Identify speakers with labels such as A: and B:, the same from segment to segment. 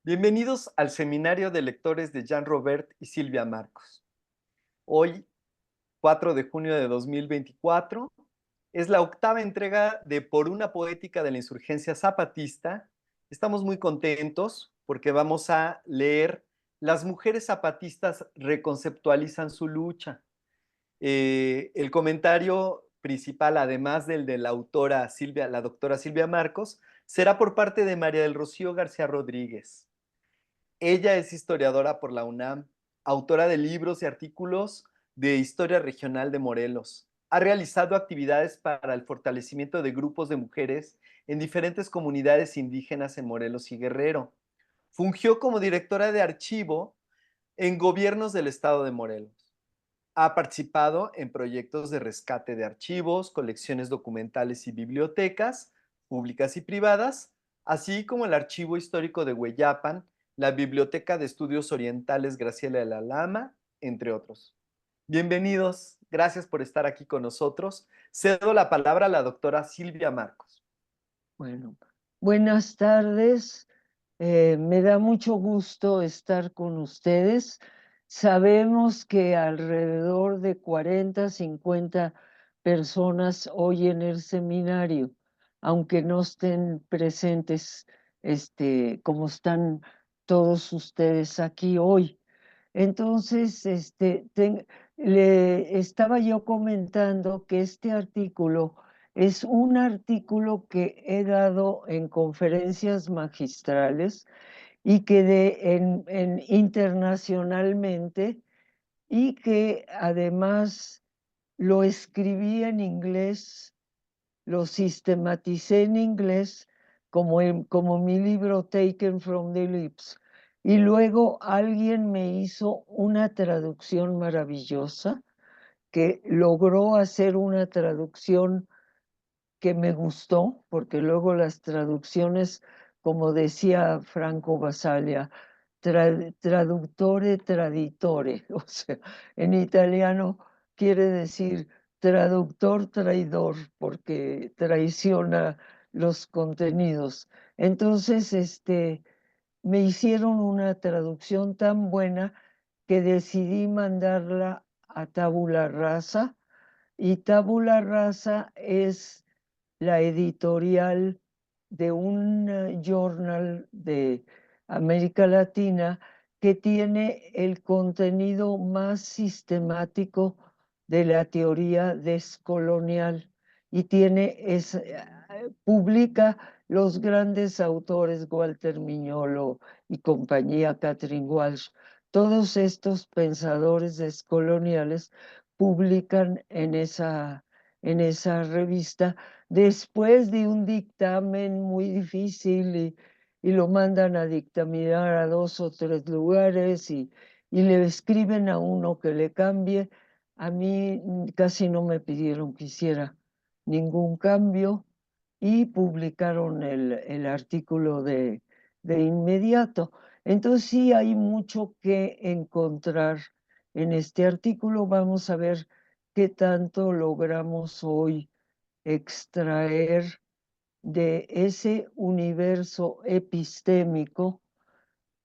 A: Bienvenidos al Seminario de Lectores de Jean Robert y Silvia Marcos. Hoy, 4 de junio de 2024, es la octava entrega de Por una poética de la insurgencia zapatista. Estamos muy contentos porque vamos a leer Las mujeres zapatistas reconceptualizan su lucha. El comentario principal, además del de la autora Silvia, la doctora Silvia Marcos, será por parte de María del Rocío García Rodríguez. Ella es historiadora por la UNAM, autora de libros y artículos de historia regional de Morelos. Ha realizado actividades para el fortalecimiento de grupos de mujeres en diferentes comunidades indígenas en Morelos y Guerrero. Fungió como directora de archivo en gobiernos del estado de Morelos. Ha participado en proyectos de rescate de archivos, colecciones documentales y bibliotecas públicas y privadas, así como el Archivo Histórico de Hueyapan, la Biblioteca de Estudios Orientales Graciela de la Lama, entre otros. Bienvenidos, gracias por estar aquí con nosotros. Cedo la palabra a la doctora Silvia Marcos.
B: Bueno, buenas tardes. Me da mucho gusto estar con ustedes. Sabemos que alrededor de 40, 50 personas hoy en el seminario, aunque no estén presentes, como están todos ustedes aquí hoy. Entonces, le estaba yo comentando que este artículo es un artículo que he dado en conferencias magistrales y que internacionalmente, y que además lo escribí en inglés, lo sistematicé en inglés como mi libro Taken from the Lips. Y luego alguien me hizo una traducción maravillosa, que logró hacer una traducción que me gustó, porque luego las traducciones, como decía Franco Basaglia, traductore traditore, o sea, en italiano quiere decir traductor traidor, porque traiciona los contenidos. Entonces, me hicieron una traducción tan buena que decidí mandarla a Tabula Rasa, y Tabula Rasa es la editorial de un journal de América Latina que tiene el contenido más sistemático de la teoría descolonial y publica los grandes autores Walter Miñolo y compañía, Catherine Walsh. Todos estos pensadores descoloniales publican en esa revista después de un dictamen muy difícil, y lo mandan a dictaminar a 2 o 3 lugares, y le escriben a uno que le cambie. A mí casi no me pidieron que hiciera ningún cambio y publicaron el artículo de inmediato. Entonces sí hay mucho que encontrar en este artículo. Vamos a ver qué tanto logramos hoy extraer de ese universo epistémico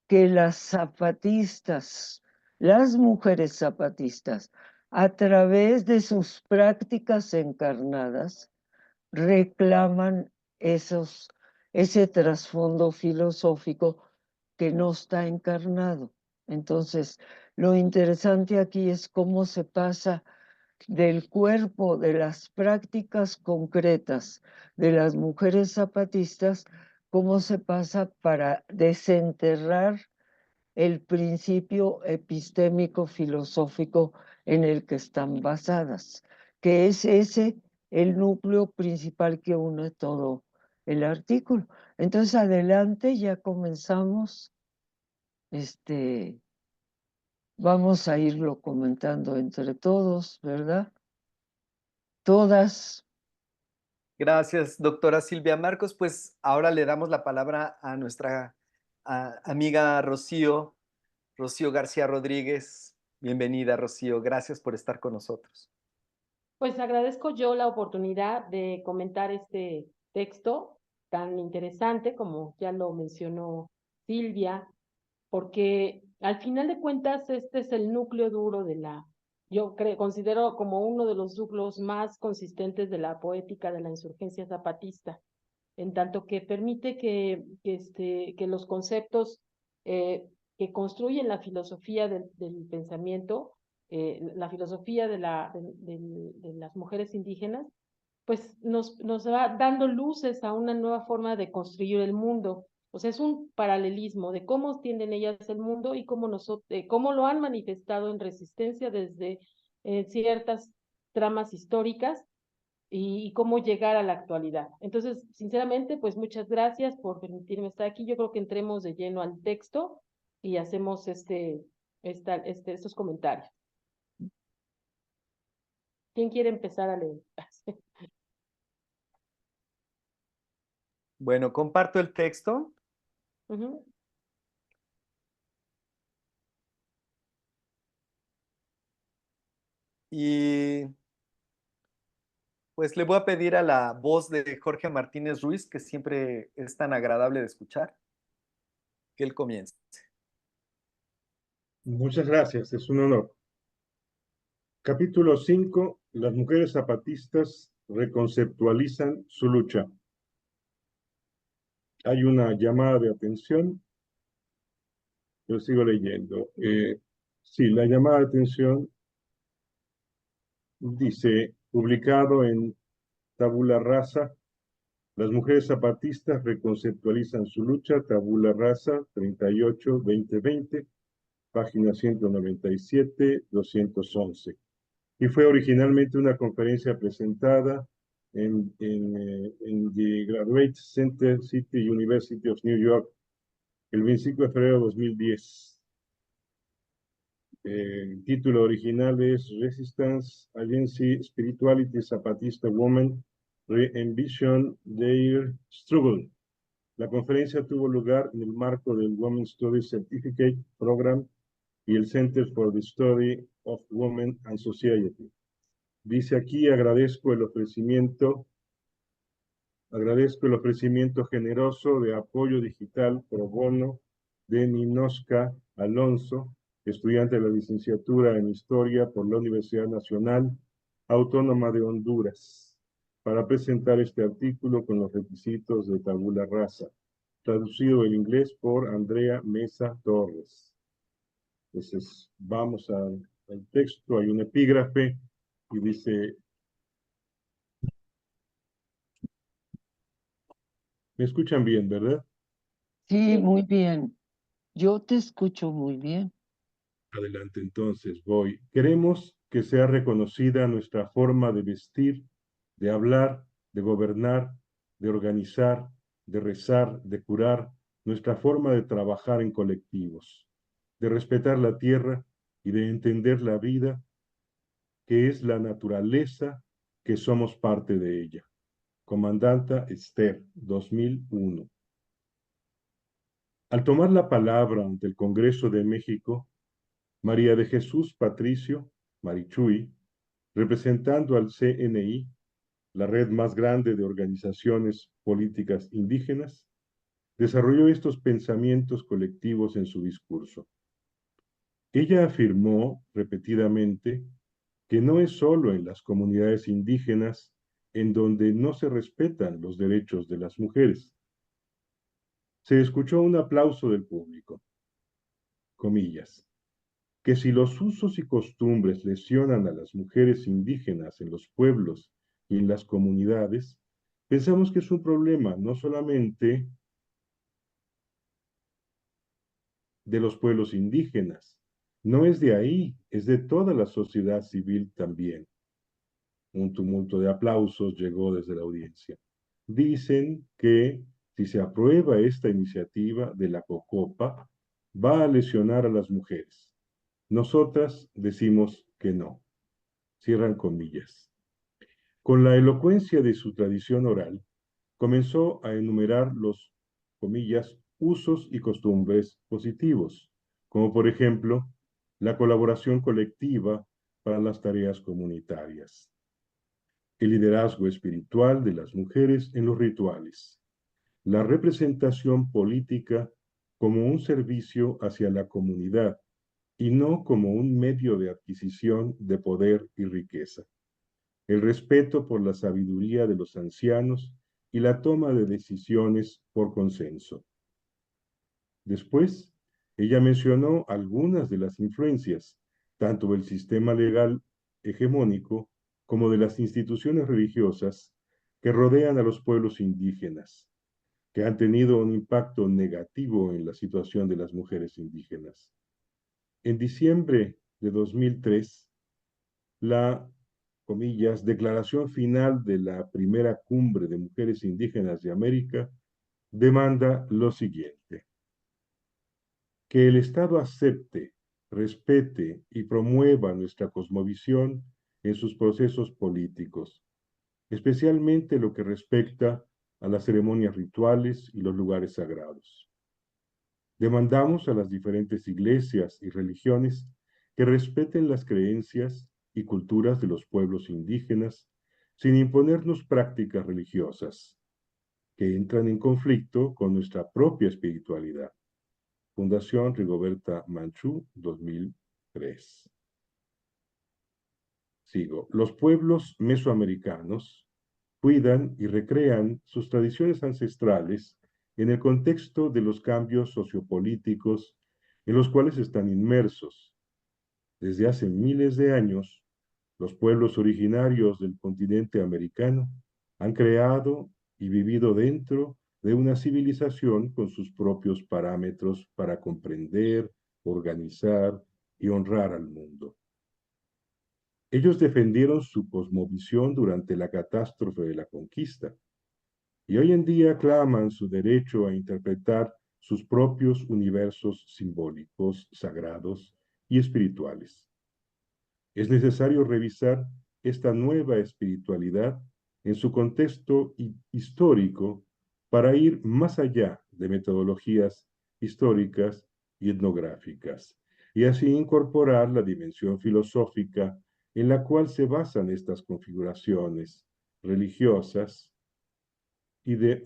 B: que las zapatistas, las mujeres zapatistas, a través de sus prácticas encarnadas, reclaman ese trasfondo filosófico que no está encarnado. Entonces, lo interesante aquí es cómo se pasa del cuerpo, de las prácticas concretas de las mujeres zapatistas, cómo se pasa para desenterrar el principio epistémico filosófico en el que están basadas, que es ese el núcleo principal que une todo el artículo. Entonces, adelante, ya comenzamos. Vamos a irlo comentando entre todos, ¿verdad? Todas.
A: Gracias, doctora Silvia Marcos. Pues ahora le damos la palabra a nuestra amiga Rocío García Rodríguez. Bienvenida, Rocío. Gracias por estar con nosotros.
C: Pues agradezco yo la oportunidad de comentar este texto tan interesante, como ya lo mencionó Silvia, porque al final de cuentas este es el núcleo duro yo considero como uno de los núcleos más consistentes de la poética de la insurgencia zapatista, en tanto que permite que los conceptos que construyen la filosofía del pensamiento, la filosofía de las mujeres indígenas, pues nos va dando luces a una nueva forma de construir el mundo. O sea, es un paralelismo de cómo entienden ellas el mundo y cómo lo han manifestado en resistencia desde ciertas tramas históricas y cómo llegar a la actualidad. Entonces, sinceramente, pues muchas gracias por permitirme estar aquí. Yo creo que entremos de lleno al texto y hacemos estos comentarios. ¿Quién quiere empezar a leer?
A: Bueno, comparto el texto.
C: Ujú.
A: Y pues le voy a pedir a la voz de Jorge Martínez Ruiz, que siempre es tan agradable de escuchar, que él comience.
D: Muchas gracias, es un honor. Capítulo 5. Las mujeres zapatistas reconceptualizan su lucha. Hay una llamada de atención. Yo sigo leyendo. Sí, la llamada de atención dice, publicado en Tabula Rasa, las mujeres zapatistas reconceptualizan su lucha, Tabula Rasa, 38-2020, página 197-211. Y fue originalmente una conferencia presentada en the Graduate Center City University of New York el 25 de febrero de 2010. El título original es Resistance Agency Spirituality Zapatista Women Re-Envision Their Struggle. La conferencia tuvo lugar en el marco del Women Studies Certificate Program y el Center for the Study of Women and Society. Dice aquí, agradezco el ofrecimiento generoso de apoyo digital pro bono de Ninoshka Alonso, estudiante de la licenciatura en Historia por la Universidad Nacional Autónoma de Honduras, para presentar este artículo con los requisitos de Tabula Rasa, traducido del inglés por Andrea Mesa Torres. Entonces, vamos al texto, hay un epígrafe y dice: ¿me escuchan bien, verdad?
B: Sí, muy bien. Yo te escucho muy bien.
D: Adelante, entonces, voy. Queremos que sea reconocida nuestra forma de vestir, de hablar, de gobernar, de organizar, de rezar, de curar, nuestra forma de trabajar en colectivos, de respetar la tierra y de entender la vida, que es la naturaleza, que somos parte de ella. Comandanta Esther, 2001. Al tomar la palabra ante el Congreso de México, María de Jesús Patricio, Marichuy, representando al CNI, la red más grande de organizaciones políticas indígenas, desarrolló estos pensamientos colectivos en su discurso. Ella afirmó repetidamente que no es solo en las comunidades indígenas en donde no se respetan los derechos de las mujeres. Se escuchó un aplauso del público, comillas, que si los usos y costumbres lesionan a las mujeres indígenas en los pueblos y en las comunidades, pensamos que es un problema no solamente de los pueblos indígenas, no es de ahí, es de toda la sociedad civil también. Un tumulto de aplausos llegó desde la audiencia. Dicen que si se aprueba esta iniciativa de la COCOPA, va a lesionar a las mujeres. Nosotras decimos que no. Cierran comillas. Con la elocuencia de su tradición oral, comenzó a enumerar los, comillas, usos y costumbres positivos, como por ejemplo la colaboración colectiva para las tareas comunitarias, el liderazgo espiritual de las mujeres en los rituales, la representación política como un servicio hacia la comunidad y no como un medio de adquisición de poder y riqueza. El respeto por la sabiduría de los ancianos y la toma de decisiones por consenso. Después, ella mencionó algunas de las influencias, tanto del sistema legal hegemónico como de las instituciones religiosas que rodean a los pueblos indígenas, que han tenido un impacto negativo en la situación de las mujeres indígenas. En diciembre de 2003, la, comillas, declaración final de la primera cumbre de mujeres indígenas de América demanda lo siguiente: que el Estado acepte, respete y promueva nuestra cosmovisión en sus procesos políticos, especialmente lo que respecta a las ceremonias rituales y los lugares sagrados. Demandamos a las diferentes iglesias y religiones que respeten las creencias y culturas de los pueblos indígenas sin imponernos prácticas religiosas que entran en conflicto con nuestra propia espiritualidad. Fundación Rigoberta Manchú, 2003. Sigo. Los pueblos mesoamericanos cuidan y recrean sus tradiciones ancestrales en el contexto de los cambios sociopolíticos en los cuales están inmersos. Desde hace miles de años, los pueblos originarios del continente americano han creado y vivido dentro de una civilización con sus propios parámetros para comprender, organizar y honrar al mundo. Ellos defendieron su cosmovisión durante la catástrofe de la conquista y hoy en día claman su derecho a interpretar sus propios universos simbólicos, sagrados y espirituales. Es necesario revisar esta nueva espiritualidad en su contexto histórico para ir más allá de metodologías históricas y etnográficas, y así incorporar la dimensión filosófica en la cual se basan estas configuraciones religiosas y de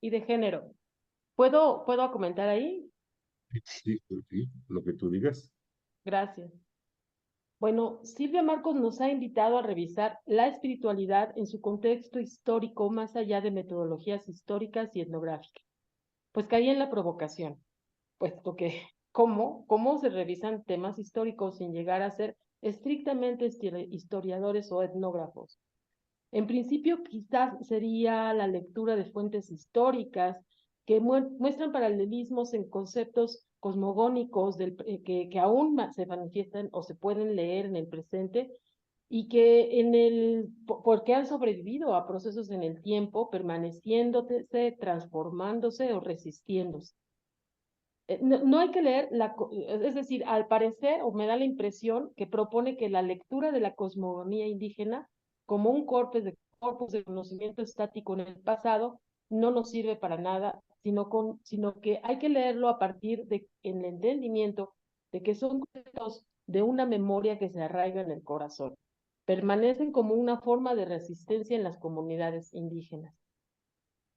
C: Y de género. ¿Puedo comentar ahí?
D: Sí, lo que tú digas.
C: Gracias. Bueno, Silvia Marcos nos ha invitado a revisar la espiritualidad en su contexto histórico más allá de metodologías históricas y etnográficas. Pues caí en la provocación, puesto que ¿cómo se revisan temas históricos sin llegar a ser estrictamente historiadores o etnógrafos? En principio, quizás sería la lectura de fuentes históricas que muestran paralelismos en conceptos cosmogónicos que aún se manifiestan o se pueden leer en el presente y que porque han sobrevivido a procesos en el tiempo, permaneciéndose, transformándose o resistiéndose. No hay que leer, es decir, al parecer, o me da la impresión, que propone que la lectura de la cosmogonía indígena como un corpus de conocimiento estático en el pasado no nos sirve para nada, sino que hay que leerlo a partir de el entendimiento de que son conceptos de una memoria que se arraiga en el corazón. Permanecen como una forma de resistencia en las comunidades indígenas.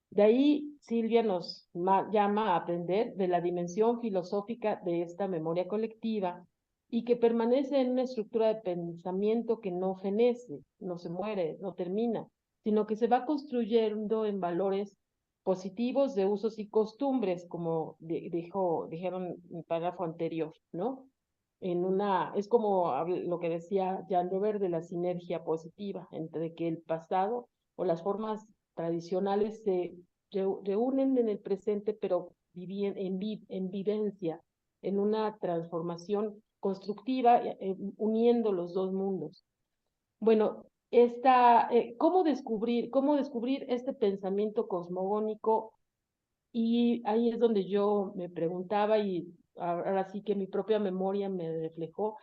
C: De ahí Silvia nos llama a aprender de la dimensión filosófica de esta memoria colectiva y que permanece en una estructura de pensamiento que no fenece, no se muere, no termina, sino que se va construyendo en valores positivos de usos y costumbres, como dijeron en el párrafo anterior, ¿no? Es como lo que decía Jan Robert de la sinergia positiva, entre que el pasado o las formas tradicionales se reúnen en el presente, pero en vivencia, en una transformación constructiva, uniendo los dos mundos. Bueno, ¿cómo descubrir este pensamiento cosmogónico? Y ahí es donde yo me preguntaba, y ahora sí que mi propia memoria me reflejó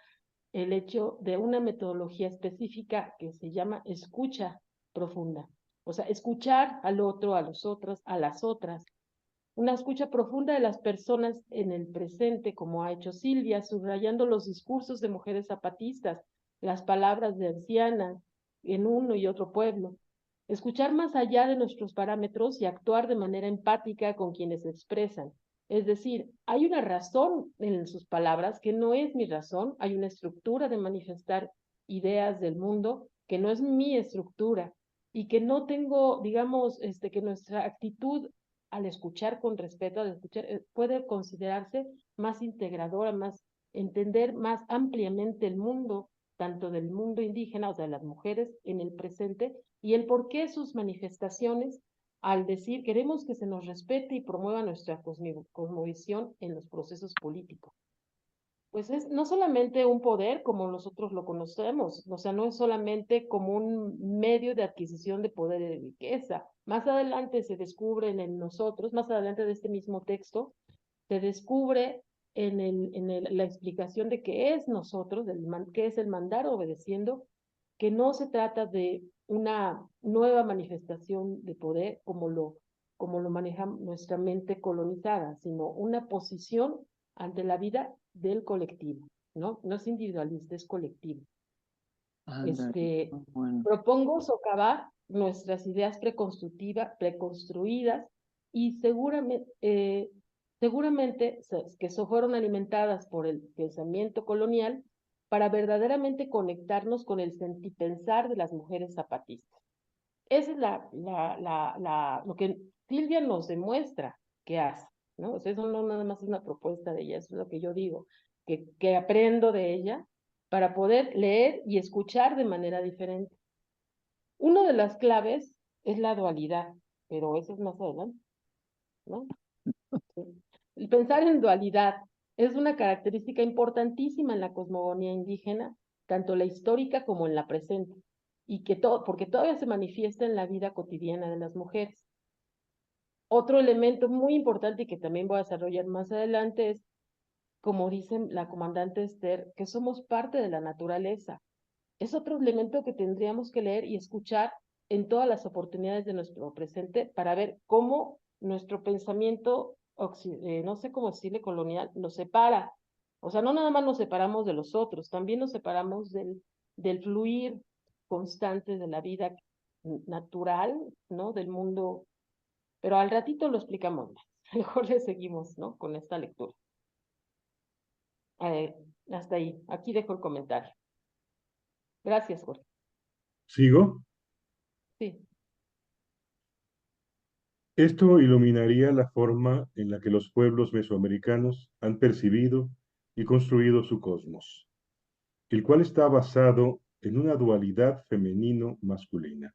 C: el hecho de una metodología específica que se llama escucha profunda. O sea, escuchar al otro, a los otros, a las otras. Una escucha profunda de las personas en el presente, como ha hecho Silvia, subrayando los discursos de mujeres zapatistas, las palabras de ancianas en uno y otro pueblo. escuchar más allá de nuestros parámetros y actuar de manera empática con quienes se expresan. Es decir, hay una razón en sus palabras que no es mi razón, hay una estructura de manifestar ideas del mundo que no es mi estructura y que no tengo, digamos, que nuestra actitud al escuchar con respeto, al escuchar, puede considerarse más integradora, más entender más ampliamente el mundo, tanto del mundo indígena, o sea, las mujeres en el presente, y el por qué sus manifestaciones al decir queremos que se nos respete y promueva nuestra cosmovisión en los procesos políticos. Pues es no solamente un poder como nosotros lo conocemos, o sea, no es solamente como un medio de adquisición de poder y de riqueza. Más adelante se descubren en nosotros, más adelante de este mismo texto, se descubre la explicación de qué es nosotros, qué es el mandar obedeciendo, que no se trata de una nueva manifestación de poder como lo maneja nuestra mente colonizada, sino una posición ante la vida del colectivo, ¿no? No es individualista, es colectivo.
B: Ándale, bueno.
C: Propongo socavar nuestras ideas preconstruidas y seguramente que fueron alimentadas por el pensamiento colonial para verdaderamente conectarnos con el sentipensar de las mujeres zapatistas. Esa es lo que Silvia nos demuestra que hace, ¿no? O sea, eso no nada más es una propuesta de ella, eso es lo que yo digo, que aprendo de ella para poder leer y escuchar de manera diferente. Una de las claves es la dualidad, pero eso es más adelante, ¿no? Sí. El pensar en dualidad es una característica importantísima en la cosmogonía indígena, tanto la histórica como en la presente, y porque todavía se manifiesta en la vida cotidiana de las mujeres. Otro elemento muy importante y que también voy a desarrollar más adelante es, como dice la comandante Esther, que somos parte de la naturaleza. Es otro elemento que tendríamos que leer y escuchar en todas las oportunidades de nuestro presente para ver cómo nuestro pensamiento, no sé cómo decirle, colonial, nos separa. O sea, no nada más nos separamos de los otros, también nos separamos del fluir constante de la vida natural, ¿no? Del mundo. Pero al ratito lo explicamos más. Mejor le seguimos, ¿no? Con esta lectura. Hasta ahí. Aquí dejo el comentario. Gracias, Jorge.
D: ¿Sigo?
C: Sí.
D: Esto iluminaría la forma en la que los pueblos mesoamericanos han percibido y construido su cosmos, el cual está basado en una dualidad femenino-masculina.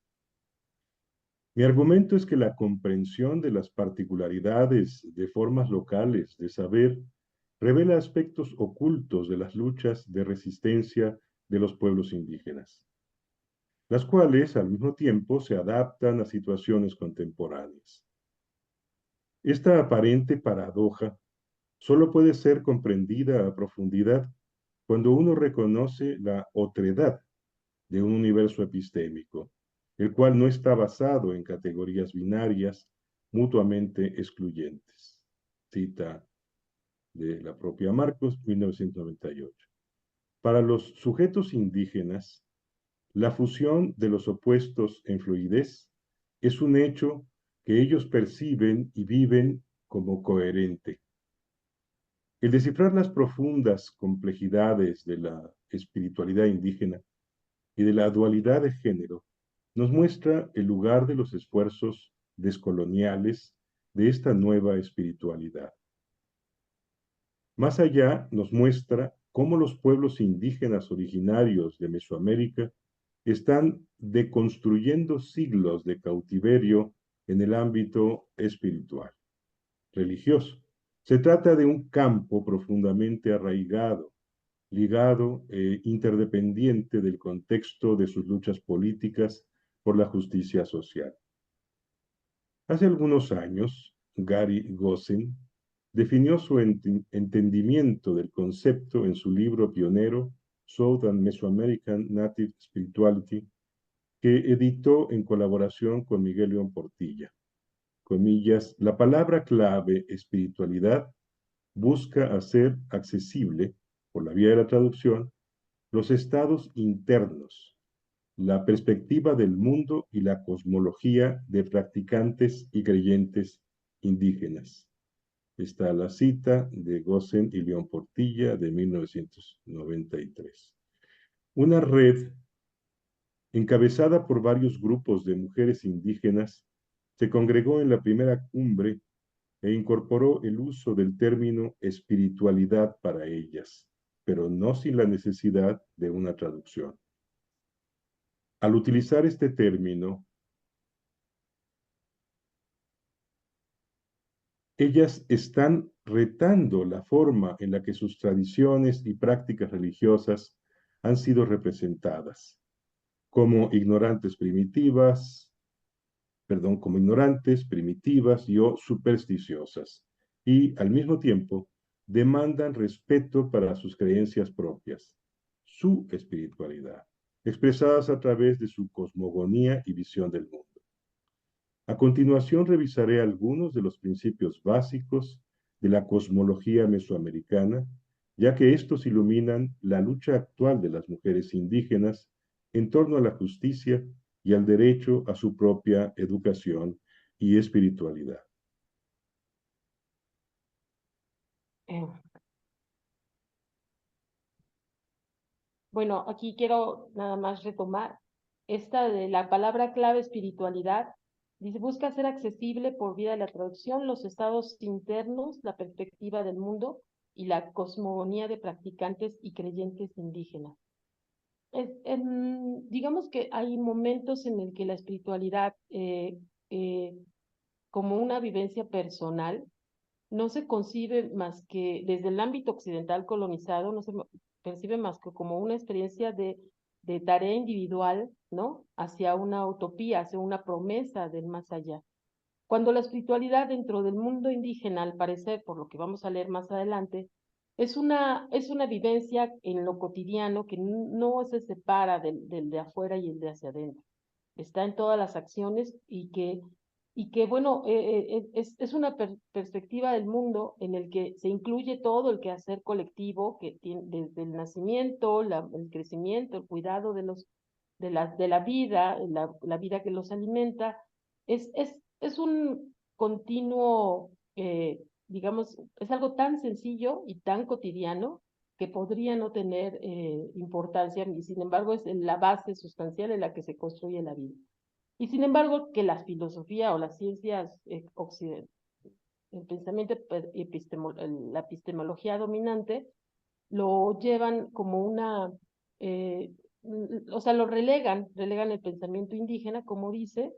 D: Mi argumento es que la comprensión de las particularidades de formas locales de saber revela aspectos ocultos de las luchas de resistencia de los pueblos indígenas, las cuales al mismo tiempo se adaptan a situaciones contemporáneas. Esta aparente paradoja solo puede ser comprendida a profundidad cuando uno reconoce la otredad de un universo epistémico, el cual no está basado en categorías binarias mutuamente excluyentes. Cita de la propia Marcos, 1998. Para los sujetos indígenas, la fusión de los opuestos en fluidez es un hecho que ellos perciben y viven como coherente. El descifrar las profundas complejidades de la espiritualidad indígena y de la dualidad de género nos muestra el lugar de los esfuerzos descoloniales de esta nueva espiritualidad. Más allá nos muestra cómo los pueblos indígenas originarios de Mesoamérica están deconstruyendo siglos de cautiverio en el ámbito espiritual, religioso. Se trata de un campo profundamente arraigado, ligado e interdependiente del contexto de sus luchas políticas por la justicia social. Hace algunos años, Gary Gossen definió su entendimiento del concepto en su libro pionero South and Mesoamerican Native Spirituality, que editó en colaboración con Miguel León Portilla. Comillas, la palabra clave espiritualidad busca hacer accesible, por la vía de la traducción, los estados internos la perspectiva del mundo y la cosmología de practicantes y creyentes indígenas. Está la cita de Gossen y León Portilla de 1993. Una red encabezada por varios grupos de mujeres indígenas se congregó en la primera cumbre e incorporó el uso del término espiritualidad para ellas, pero no sin la necesidad de una traducción. Al utilizar este término, ellas están retando la forma en la que sus tradiciones y prácticas religiosas han sido representadas, como ignorantes, primitivas y o supersticiosas, y al mismo tiempo demandan respeto para sus creencias propias, su espiritualidad, expresadas a través de su cosmogonía y visión del mundo. A continuación revisaré algunos de los principios básicos de la cosmología mesoamericana, ya que estos iluminan la lucha actual de las mujeres indígenas en torno a la justicia y al derecho a su propia educación y espiritualidad.
C: Bueno, aquí quiero nada más retomar esta de la palabra clave espiritualidad. Dice, busca hacer accesible por vía de la traducción los estados internos, la perspectiva del mundo y la cosmogonía de practicantes y creyentes indígenas. Digamos que hay momentos en el que la espiritualidad, como una vivencia personal, no se concibe más que desde el ámbito occidental colonizado, no se percibe más que como una experiencia de tarea individual, ¿no? Hacia una utopía, hacia una promesa del más allá. Cuando la espiritualidad dentro del mundo indígena, al parecer, por lo que vamos a leer más adelante, es una vivencia en lo cotidiano que no se separa del de afuera y el de hacia adentro. Está en todas las acciones y que bueno, es una perspectiva del mundo en el que se incluye todo el quehacer colectivo que tiene desde el nacimiento, el crecimiento, el cuidado de la vida, la vida que los alimenta. Es un continuo, digamos, es algo tan sencillo y tan cotidiano que podría no tener importancia y sin embargo es la base sustancial en la que se construye la vida. Y sin embargo, que la filosofía o las ciencias occidentales, el pensamiento, la epistemología dominante, lo llevan como o sea, relegan el pensamiento indígena, como dice,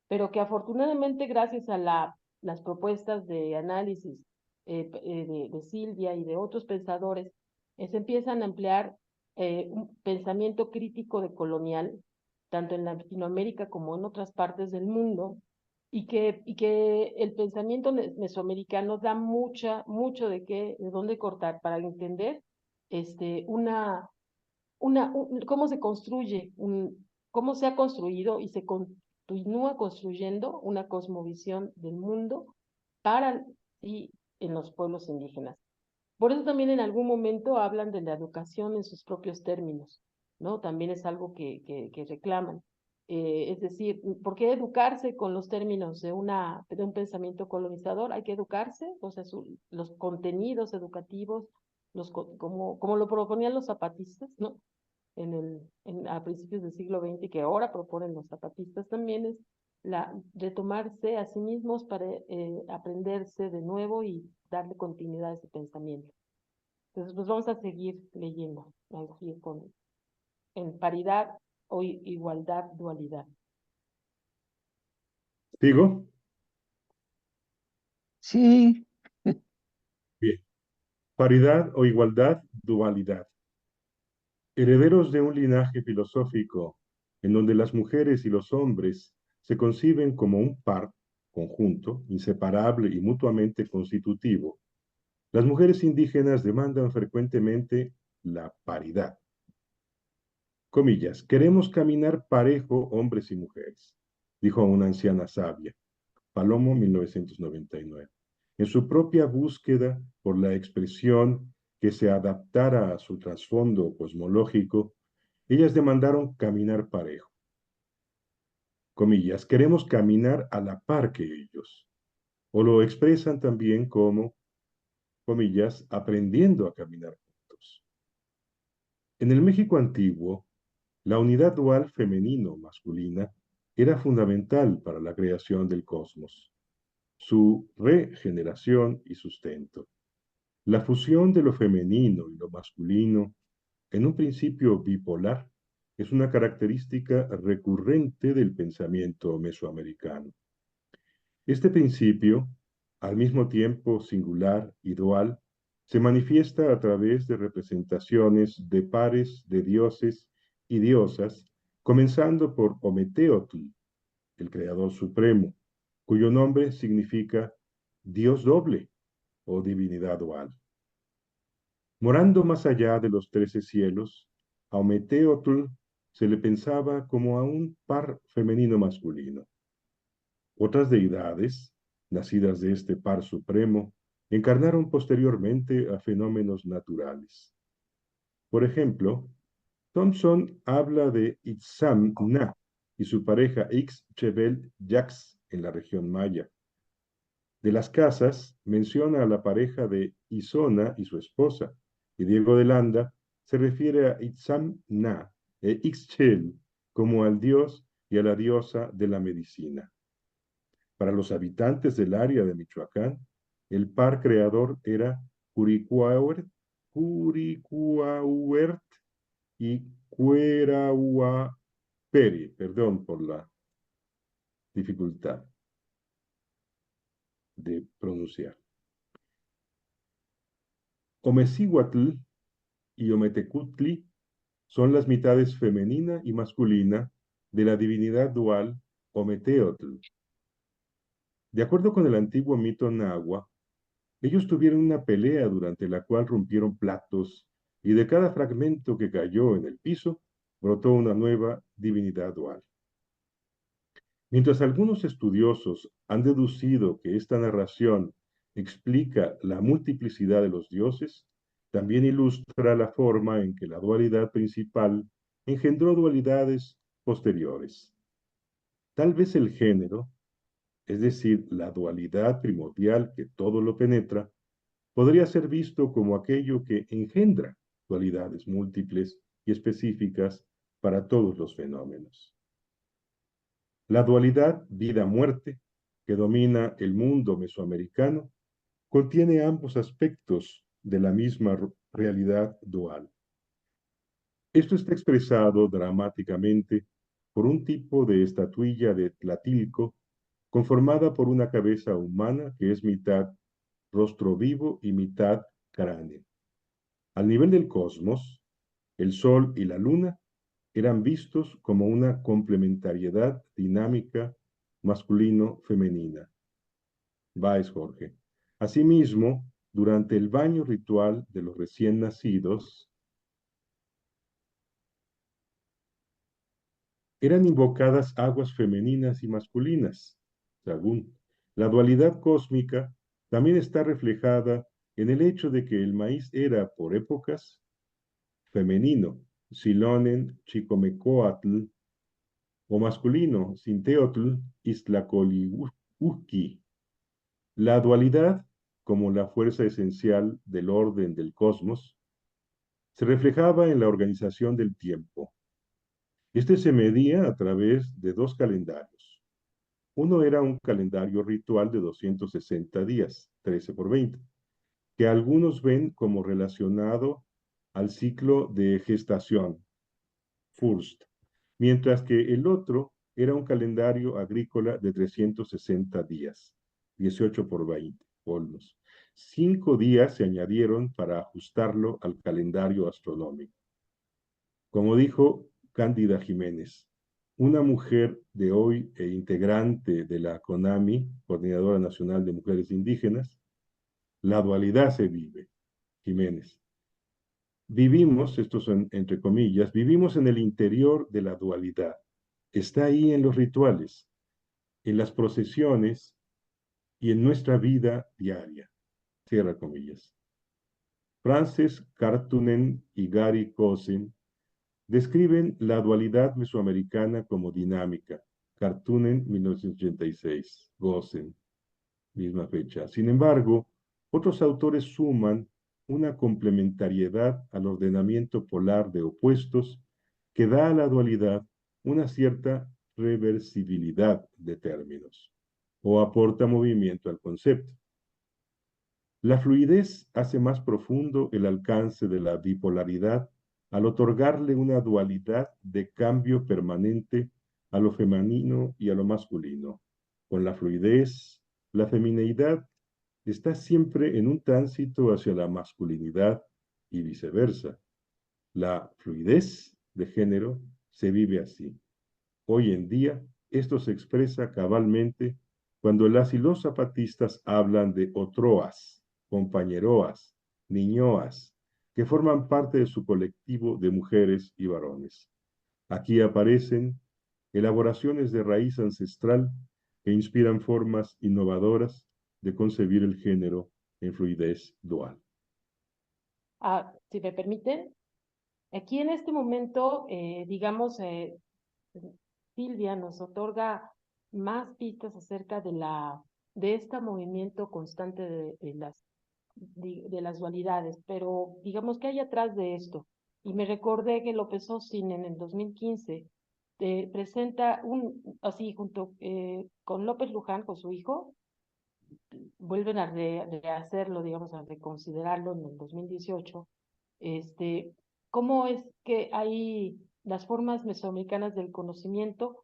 C: pero que afortunadamente gracias a las propuestas de análisis de Silvia y de otros pensadores, se empiezan a emplear un pensamiento crítico de colonial, tanto en Latinoamérica como en otras partes del mundo, y que el pensamiento mesoamericano da mucho de dónde cortar para entender cómo se construye, cómo se ha construido y se continúa construyendo una cosmovisión del mundo para y en los pueblos indígenas. Por eso también en algún momento hablan de la educación en sus propios términos, ¿no? También es algo que reclaman. Es decir, ¿por qué educarse con los términos de un pensamiento colonizador? Hay que educarse, o sea, los contenidos educativos, como lo proponían los zapatistas, ¿no? A principios del siglo XX, que ahora proponen los zapatistas también, es retomarse a sí mismos para aprenderse de nuevo y darle continuidad a ese pensamiento. Entonces, pues vamos a seguir leyendo, aquí en paridad o igualdad, dualidad.
D: ¿Sigo?
B: Sí,
D: Bien. Paridad o igualdad, dualidad. Herederos de un linaje filosófico en donde las mujeres y los hombres se conciben como un par, conjunto, inseparable y mutuamente constitutivo, las mujeres indígenas demandan frecuentemente la paridad. Comillas, queremos caminar parejo hombres y mujeres, dijo una anciana sabia, Palomo, 1999, en su propia búsqueda por la expresión que se adaptara a su trasfondo cosmológico. ellas demandaron caminar parejo. Comillas, queremos caminar a la par que ellos. O lo expresan también como, comillas, aprendiendo a caminar juntos. En el México antiguo, la unidad dual femenino-masculina era fundamental para la creación del cosmos, su regeneración y sustento. La fusión de lo femenino y lo masculino, en un principio bipolar, es una característica recurrente del pensamiento mesoamericano. Este principio, al mismo tiempo singular y dual, se manifiesta a través de representaciones de pares de dioses y diosas, comenzando por Ometeotl, el creador supremo, cuyo nombre significa Dios doble o divinidad dual. Morando más allá de los 13 cielos, a Ometeotl se le pensaba como a un par femenino-masculino. Otras deidades, nacidas de este par supremo, encarnaron posteriormente a fenómenos naturales. Por ejemplo, Thompson habla de Itzamna y su pareja Ixchebel Yax en la región maya. De las casas menciona a la pareja de Isona y su esposa, y Diego de Landa se refiere a Itzamna e Ixchel como al dios y a la diosa de la medicina. Para los habitantes del área de Michoacán, el par creador era Curicuauert y Cuerahuaperi, perdón por la dificultad de pronunciar. Omecihuatl y Ometecutli son las mitades femenina y masculina de la divinidad dual Ometeotl. De acuerdo con el antiguo mito náhuatl, ellos tuvieron una pelea durante la cual rompieron platos y de cada fragmento que cayó en el piso brotó una nueva divinidad dual. Mientras algunos estudiosos han deducido que esta narración explica la multiplicidad de los dioses, también ilustra la forma en que la dualidad principal engendró dualidades posteriores. Tal vez el género, es decir, la dualidad primordial que todo lo penetra, podría ser visto como aquello que engendra dualidades múltiples y específicas para todos los fenómenos. La dualidad vida-muerte, que domina el mundo mesoamericano, contiene ambos aspectos de la misma realidad dual. Esto está expresado dramáticamente por un tipo de estatuilla de Tlatilco conformada por una cabeza humana que es mitad rostro vivo y mitad cráneo. Al nivel del cosmos, el Sol y la Luna eran vistos como una complementariedad dinámica masculino-femenina. Vais, Jorge. Asimismo, durante el baño ritual de los recién nacidos, eran invocadas aguas femeninas y masculinas. Según la dualidad cósmica, también está reflejada en el hecho de que el maíz era, por épocas, femenino, Silonen, Chicomecoatl, o masculino, Sinteotl, Iztlacoliuhqui. La dualidad, como la fuerza esencial del orden del cosmos, se reflejaba en la organización del tiempo. Este se medía a través de dos calendarios. Uno era un calendario ritual de 260 días, 13 por 20, que algunos ven como relacionado al ciclo de gestación, Furst, mientras que el otro era un calendario agrícola de 360 días, 18 por 20 polvos. 5 días se añadieron para ajustarlo al calendario astronómico. Como dijo Cándida Jiménez, una mujer de hoy e integrante de la CONAMI, Coordinadora Nacional de Mujeres Indígenas, la dualidad se vive. Jiménez. Vivimos, esto son entre comillas, vivimos en el interior de la dualidad. Está ahí en los rituales, en las procesiones y en nuestra vida diaria. Cierra comillas. Frances Kartunen y Gary Kosen describen la dualidad mesoamericana como dinámica. Cartunen, 1986. Gosen, misma fecha. Sin embargo, otros autores suman una complementariedad al ordenamiento polar de opuestos que da a la dualidad una cierta reversibilidad de términos o aporta movimiento al concepto. La fluidez hace más profundo el alcance de la bipolaridad al otorgarle una dualidad de cambio permanente a lo femenino y a lo masculino. Con la fluidez, la femineidad está siempre en un tránsito hacia la masculinidad y viceversa. La fluidez de género se vive así. Hoy en día, esto se expresa cabalmente cuando las y los zapatistas hablan de otroas, compañeroas, niñoas, que forman parte de su colectivo de mujeres y varones. Aquí aparecen elaboraciones de raíz ancestral que inspiran formas innovadoras de concebir el género en fluidez dual.
C: Si me permiten, aquí en este momento, digamos, Silvia nos otorga más pistas acerca de este movimiento constante de las dualidades, pero digamos que hay atrás de esto. Y me recordé que López Austin en el 2015 presenta así junto con López Luján, con su hijo, vuelven a rehacerlo, digamos, a reconsiderarlo en el 2018, cómo es que hay las formas mesoamericanas del conocimiento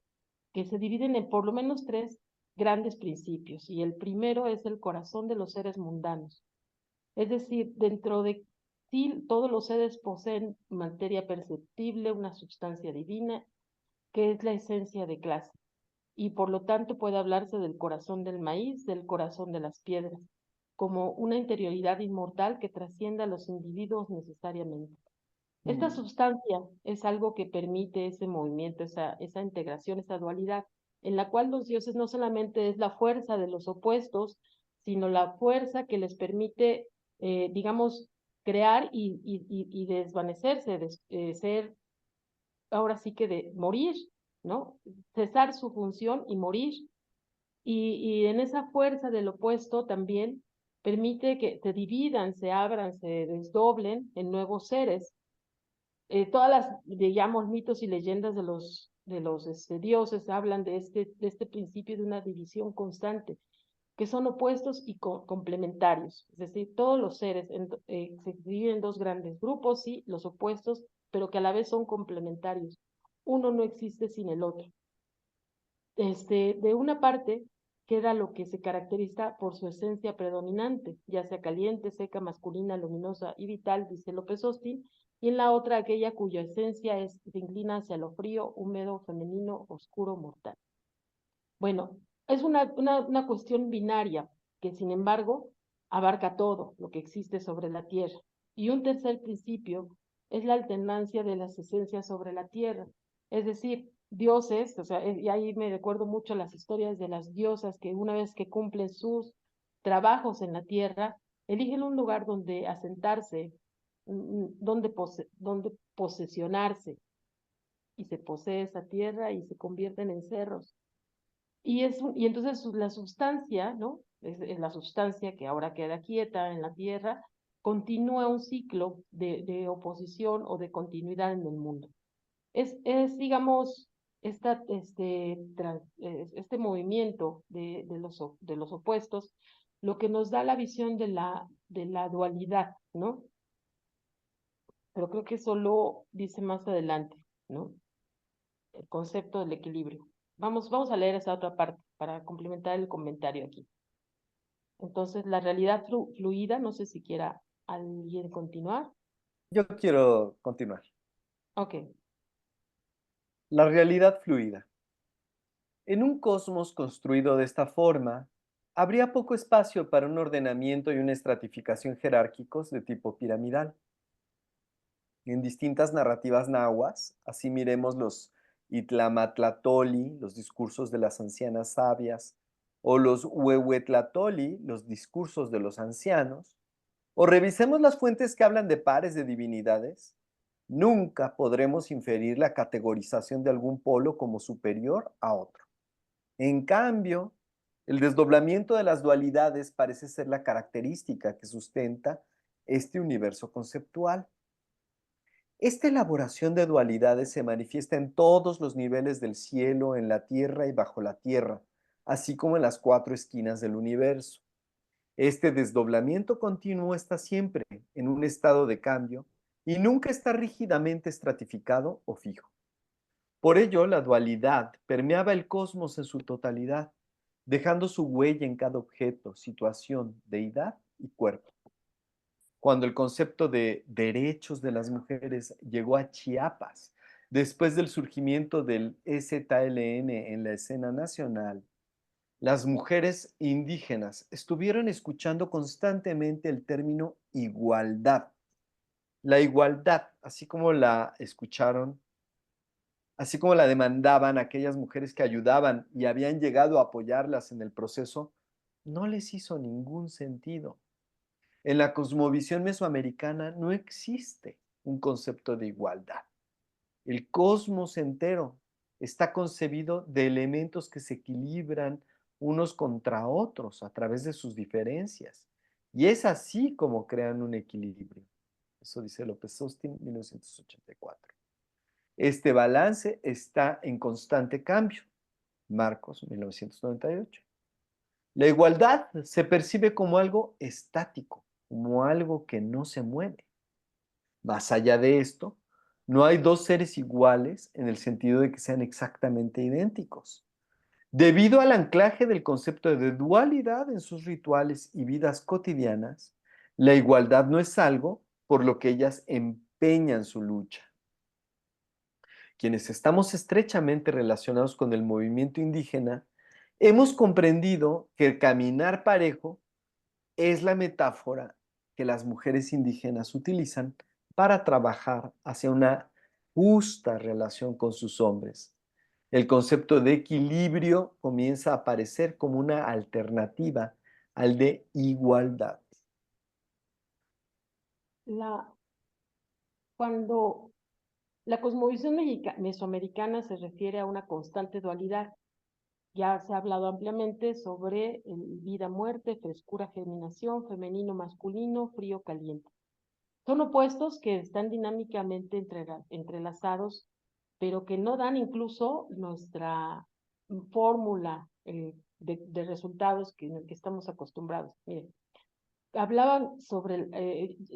C: que se dividen en por lo menos tres grandes principios, y el primero es el corazón de los seres mundanos. Es decir, dentro de sí, todos los seres poseen materia perceptible, una sustancia divina, que es la esencia de clase, y por lo tanto puede hablarse del corazón del maíz, del corazón de las piedras, como una interioridad inmortal que trasciende a los individuos necesariamente. Esta sustancia es algo que permite ese movimiento, esa integración, esa dualidad, en la cual los dioses no solamente es la fuerza de los opuestos, sino la fuerza que les permite, digamos, crear y desvanecerse, ser, ahora sí que de morir, ¿no? Cesar su función y morir. Y en esa fuerza del opuesto también permite que se dividan, se abran, se desdoblen en nuevos seres. Todas las, digamos, mitos y leyendas de los dioses hablan de este principio de una división constante, que son opuestos y complementarios. Es decir, todos los seres se dividen en dos grandes grupos, sí, los opuestos, pero que a la vez son complementarios. Uno no existe sin el otro. De una parte queda lo que se caracteriza por su esencia predominante, ya sea caliente, seca, masculina, luminosa y vital, dice López Austin, y en la otra aquella cuya esencia se inclina hacia lo frío, húmedo, femenino, oscuro, mortal. Bueno, es una cuestión binaria que, sin embargo, abarca todo lo que existe sobre la Tierra. Y un tercer principio es la alternancia de las esencias sobre la Tierra. Es decir, dioses, o sea, y ahí me recuerdo mucho las historias de las diosas que una vez que cumplen sus trabajos en la Tierra, eligen un lugar donde asentarse, donde posesionarse, y se posee esa tierra y se convierten en cerros. Y entonces la sustancia, ¿no? Es la sustancia que ahora queda quieta en la tierra, continúa un ciclo de oposición o de continuidad en el mundo. Digamos, este movimiento de los opuestos, lo que nos da la visión de la dualidad, ¿no? Pero creo que eso lo dice más adelante, ¿no? El concepto del equilibrio. Vamos a leer esa otra parte para complementar el comentario aquí. Entonces, la realidad fluida, no sé si quiera alguien continuar.
A: Yo quiero continuar.
C: Ok.
A: La realidad fluida. En un cosmos construido de esta forma, habría poco espacio para un ordenamiento y una estratificación jerárquicos de tipo piramidal. En distintas narrativas nahuas, así miremos los Itlamatlatoli, los discursos de las ancianas sabias, o los Huehuetlatoli, los discursos de los ancianos, o revisemos las fuentes que hablan de pares de divinidades, Nunca podremos inferir la categorización de algún polo como superior a otro. En cambio, el desdoblamiento de las dualidades parece ser la característica que sustenta este universo conceptual. Esta elaboración de dualidades se manifiesta en todos los niveles del cielo, en la tierra y bajo la tierra, así como en las cuatro esquinas del universo. Este desdoblamiento continuo está siempre en un estado de cambio y nunca está rígidamente estratificado o fijo. Por ello, la dualidad permeaba el cosmos en su totalidad, dejando su huella en cada objeto, situación, deidad y cuerpo. Cuando el concepto de derechos de las mujeres llegó a Chiapas, después del surgimiento del EZLN en la escena nacional, las mujeres indígenas estuvieron escuchando constantemente el término igualdad. La igualdad, así como la escucharon, así como la demandaban aquellas mujeres que ayudaban y habían llegado a apoyarlas en el proceso, no les hizo ningún sentido. En la cosmovisión mesoamericana no existe un concepto de igualdad. El cosmos entero está concebido de elementos que se equilibran unos contra otros a través de sus diferencias. Y es así como crean un equilibrio. Eso dice López Austin, 1984. Este balance está en constante cambio. Marcos, 1998. La igualdad se percibe como algo estático, como algo que no se mueve. Más allá de esto, no hay dos seres iguales en el sentido de que sean exactamente idénticos. Debido al anclaje del concepto de dualidad en sus rituales y vidas cotidianas, la igualdad no es algo por lo que ellas empeñan su lucha. Quienes estamos estrechamente relacionados con el movimiento indígena, hemos comprendido que el caminar parejo es la metáfora que las mujeres indígenas utilizan para trabajar hacia una justa relación con sus hombres. El concepto de equilibrio comienza a aparecer como una alternativa al de igualdad.
C: Cuando la cosmovisión mesoamericana se refiere a una constante dualidad, ya se ha hablado ampliamente sobre vida, muerte, frescura, germinación, femenino, masculino, frío, caliente. Son opuestos que están dinámicamente entrelazados, pero que no dan incluso nuestra fórmula de resultados en el que estamos acostumbrados. Miren,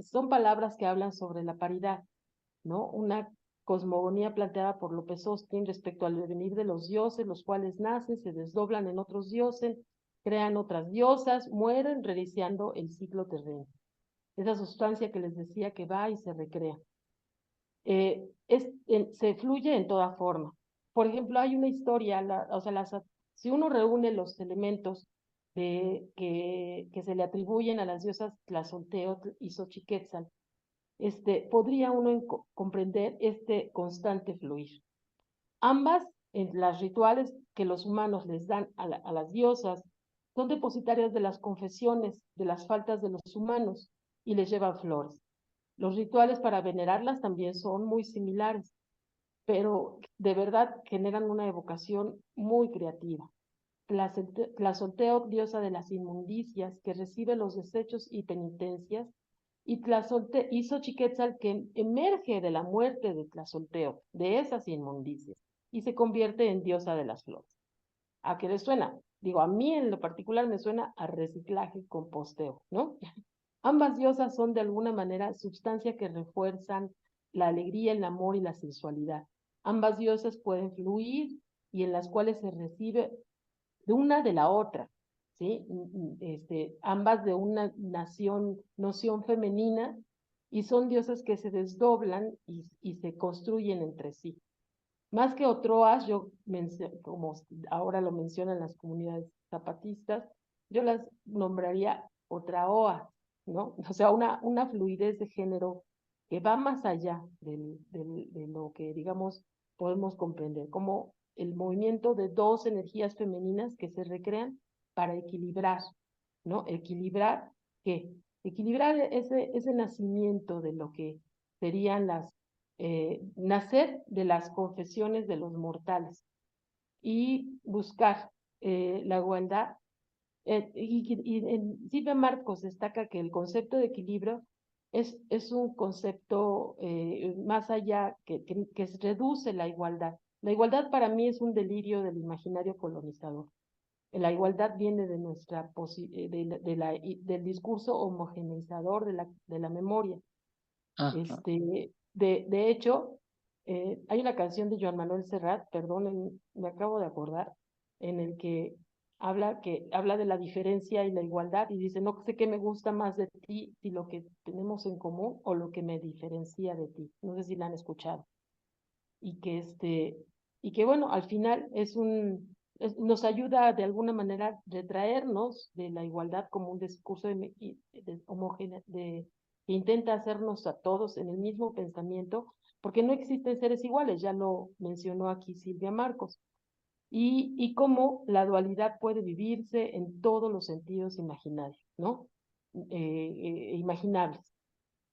C: son palabras que hablan sobre la paridad, ¿no? Una cosmogonía planteada por López Austin respecto al devenir de los dioses, los cuales nacen, se desdoblan en otros dioses, crean otras diosas, mueren, reiniciando el ciclo terreno. Esa sustancia que les decía que va y se recrea. Se fluye en toda forma. Por ejemplo, hay una historia, si uno reúne los elementos que se le atribuyen a las diosas Tlazolteotl y Xochiquetzal, podría uno comprender este constante fluir. Ambas, en las rituales que los humanos les dan a las diosas, son depositarias de las confesiones, de las faltas de los humanos, y les llevan flores. Los rituales para venerarlas también son muy similares, pero de verdad generan una evocación muy creativa. Tlazolteotl, diosa de las inmundicias, que recibe los desechos y penitencias, y Xochiquetzal, que emerge de la muerte de Tlazolteotl, de esas inmundicias, y se convierte en diosa de las flores. ¿A qué les suena? Digo, a mí en lo particular me suena a reciclaje y composteo, ¿no? Ambas diosas son de alguna manera sustancia que refuerzan la alegría, el amor y la sensualidad. Ambas diosas pueden fluir y en las cuales se recibe de una de la otra, ¿sí? Ambas de una noción femenina, y son diosas que se desdoblan y se construyen entre sí. Más que otroas, como ahora lo mencionan las comunidades zapatistas, yo las nombraría otraoas, ¿no? O sea, una fluidez de género que va más allá de lo que, digamos, podemos comprender, como el movimiento de dos energías femeninas que se recrean para equilibrar, ¿no? ¿Qué? Equilibrar ese nacimiento de lo que serían nacer de las confesiones de los mortales y buscar la igualdad. Silvia Marcos destaca que el concepto de equilibrio es un concepto más allá que reduce la igualdad. La igualdad para mí es un delirio del imaginario colonizador. La igualdad viene de del discurso homogeneizador de la memoria.
B: Ajá.
C: De hecho, hay una canción de Joan Manuel Serrat, perdón, me acabo de acordar, en el que habla de la diferencia y la igualdad y dice, no sé qué me gusta más de ti, si lo que tenemos en común o lo que me diferencia de ti. No sé si la han escuchado. Y que bueno, al final nos ayuda de alguna manera a retraernos de la igualdad como un discurso homogéneo, que intenta hacernos a todos en el mismo pensamiento, porque no existen seres iguales, ya lo mencionó aquí Silvia Marcos, y cómo la dualidad puede vivirse en todos los sentidos imaginarios, ¿no? Imaginables.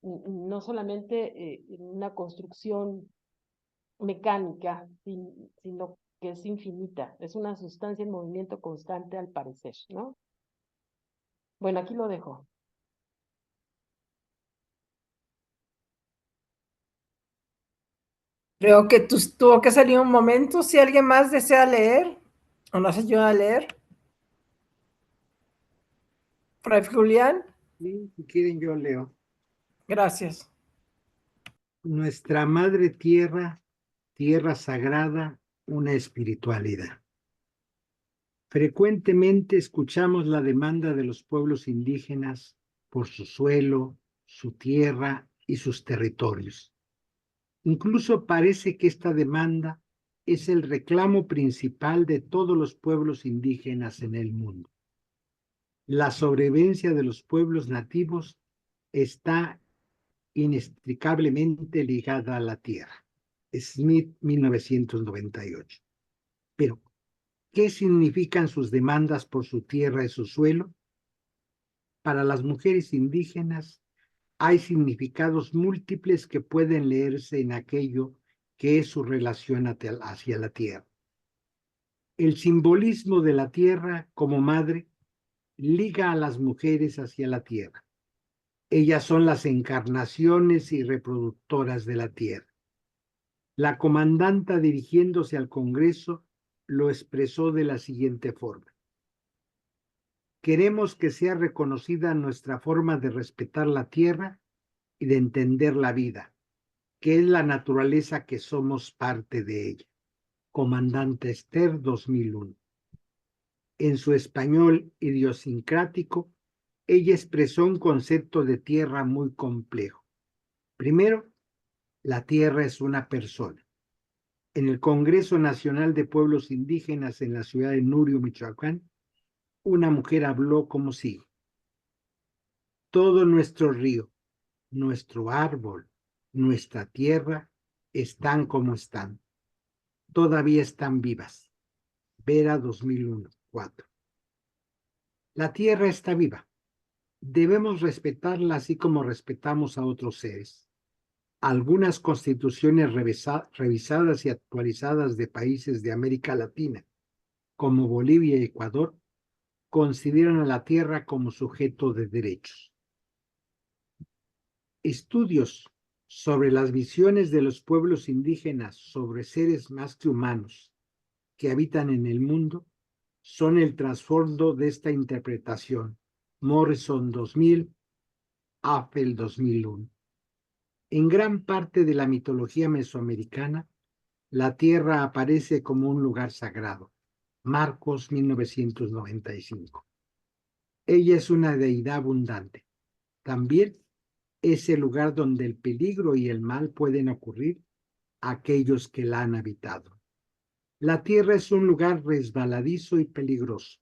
C: No solamente en una construcción mecánica, sino que es infinita, es una sustancia en movimiento constante al parecer, ¿no? Bueno, aquí lo dejo.
E: Creo que tuvo que salir un momento. Si alguien más desea leer o nos ayuda a leer. Profe Julián.
F: Sí, si quieren yo leo.
E: Gracias.
F: Nuestra madre tierra, tierra sagrada, una espiritualidad. Frecuentemente escuchamos la demanda de los pueblos indígenas por su suelo, su tierra y sus territorios. Incluso parece que esta demanda es el reclamo principal de todos los pueblos indígenas en el mundo. La sobrevivencia de los pueblos nativos está inextricablemente ligada a la tierra. Smith, 1998. Pero, ¿qué significan sus demandas por su tierra y su suelo? Para las mujeres indígenas hay significados múltiples que pueden leerse en aquello que es su relación hacia la tierra. El simbolismo de la tierra como madre liga a las mujeres hacia la tierra. Ellas son las encarnaciones y reproductoras de la tierra. La comandanta, dirigiéndose al Congreso, lo expresó de la siguiente forma: queremos que sea reconocida nuestra forma de respetar la tierra y de entender la vida, que es la naturaleza que somos parte de ella. Comandante Esther, 2001. En su español idiosincrático, ella expresó un concepto de tierra muy complejo. Primero, la tierra es una persona. En el Congreso Nacional de Pueblos Indígenas en la ciudad de Nurio, Michoacán, una mujer habló como sigue: todo nuestro río, nuestro árbol, nuestra tierra están como están. Todavía están vivas. Vera, 2001, 4. La tierra está viva. Debemos respetarla así como respetamos a otros seres. Algunas constituciones revisadas y actualizadas de países de América Latina, como Bolivia y Ecuador, consideran a la tierra como sujeto de derechos. Estudios sobre las visiones de los pueblos indígenas sobre seres más que humanos que habitan en el mundo son el trasfondo de esta interpretación. Morrison, 2000, Apfel, 2001. En gran parte de la mitología mesoamericana, la tierra aparece como un lugar sagrado. Marcos, 1995. Ella es una deidad abundante. También es el lugar donde el peligro y el mal pueden ocurrir a aquellos que la han habitado. La tierra es un lugar resbaladizo y peligroso.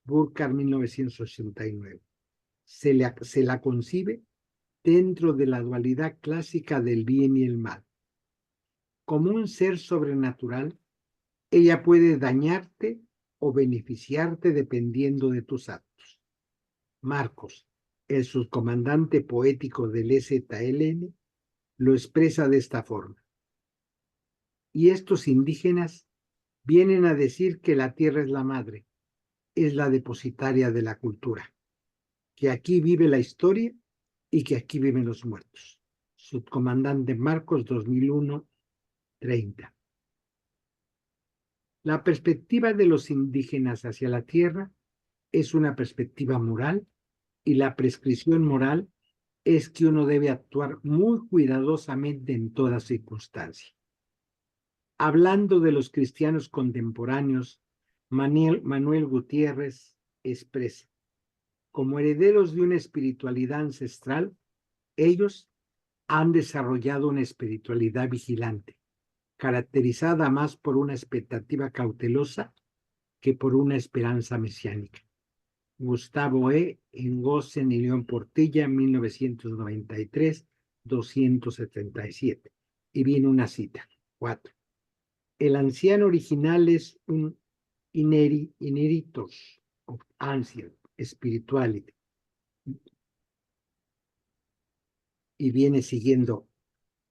F: Burkhardt, 1989. Se la concibe dentro de la dualidad clásica del bien y el mal. Como un ser sobrenatural, ella puede dañarte o beneficiarte dependiendo de tus actos. Marcos, el subcomandante poético del EZLN, lo expresa de esta forma. Y estos indígenas vienen a decir que la tierra es la madre, es la depositaria de la cultura, que aquí vive la historia y que aquí viven los muertos. Subcomandante Marcos, 2001-30. La perspectiva de los indígenas hacia la tierra es una perspectiva moral, y la prescripción moral es que uno debe actuar muy cuidadosamente en toda circunstancia. Hablando de los cristianos contemporáneos, Manuel Gutiérrez expresa: como herederos de una espiritualidad ancestral, ellos han desarrollado una espiritualidad vigilante, caracterizada más por una expectativa cautelosa que por una esperanza mesiánica. Gustavo E. Engosen y León Portilla, 1993, 277. Y viene una cita. 4. El anciano original es un inheritos of ancient spirituality. Y viene siguiendo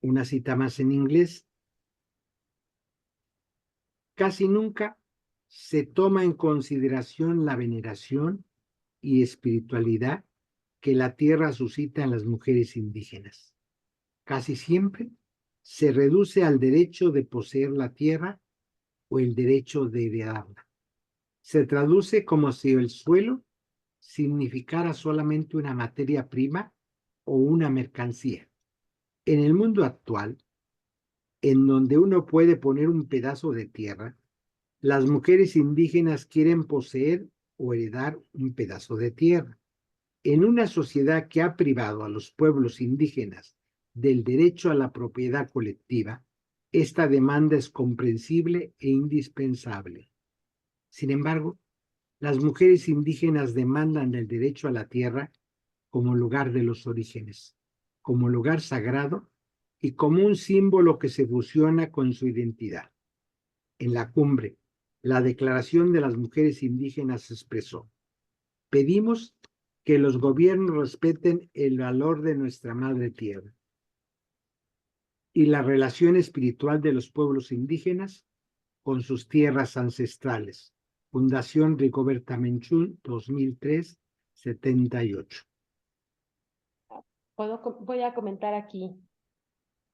F: una cita más en inglés. Casi nunca se toma en consideración la veneración y espiritualidad que la tierra suscita en las mujeres indígenas. Casi siempre se reduce al derecho de poseer la tierra o el derecho de heredarla. Se traduce como si el suelo significara solamente una materia prima o una mercancía. En el mundo actual, en donde uno puede poner un pedazo de tierra, las mujeres indígenas quieren poseer o heredar un pedazo de tierra. En una sociedad que ha privado a los pueblos indígenas del derecho a la propiedad colectiva, esta demanda es comprensible e indispensable. Sin embargo, las mujeres indígenas demandan el derecho a la tierra como lugar de los orígenes, como lugar sagrado y como un símbolo que se fusiona con su identidad. En la cumbre, la Declaración de las Mujeres Indígenas expresó: pedimos que los gobiernos respeten el valor de nuestra madre tierra y la relación espiritual de los pueblos indígenas con sus tierras ancestrales. Fundación Rigoberta Menchú, 2003, 78.
C: Voy a comentar aquí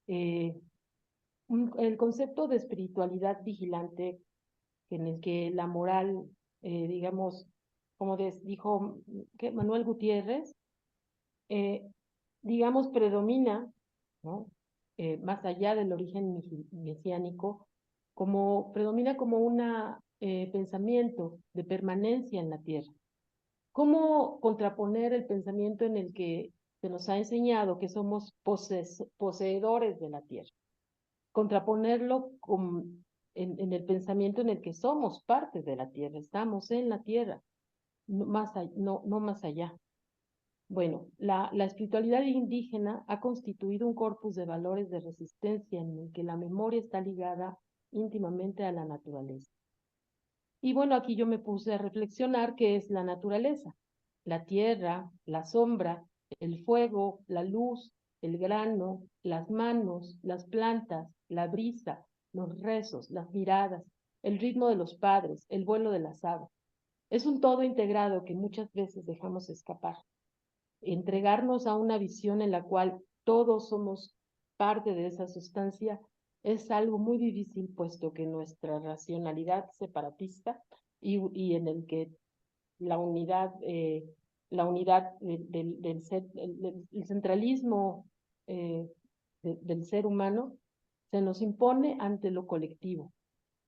C: el concepto de espiritualidad vigilante, en el que la moral, digamos, como dijo Manuel Gutiérrez, digamos, predomina, ¿no? Más allá del origen mesiánico, predomina como un pensamiento de permanencia en la tierra. ¿Cómo contraponer el pensamiento en el que se nos ha enseñado que somos poseedores de la tierra? Contraponerlo en el pensamiento en el que somos parte de la tierra, estamos en la tierra, no más allá. Bueno, la espiritualidad indígena ha constituido un corpus de valores de resistencia en el que la memoria está ligada íntimamente a la naturaleza. Y bueno, aquí yo me puse a reflexionar qué es la naturaleza: la tierra, la sombra, el fuego, la luz, el grano, las manos, las plantas, la brisa, los rezos, las miradas, el ritmo de los padres, el vuelo de las aves. Es un todo integrado que muchas veces dejamos escapar. Entregarnos a una visión en la cual todos somos parte de esa sustancia es algo muy difícil, puesto que nuestra racionalidad separatista y en el que la unidad el centralismo del ser humano se nos impone ante lo colectivo.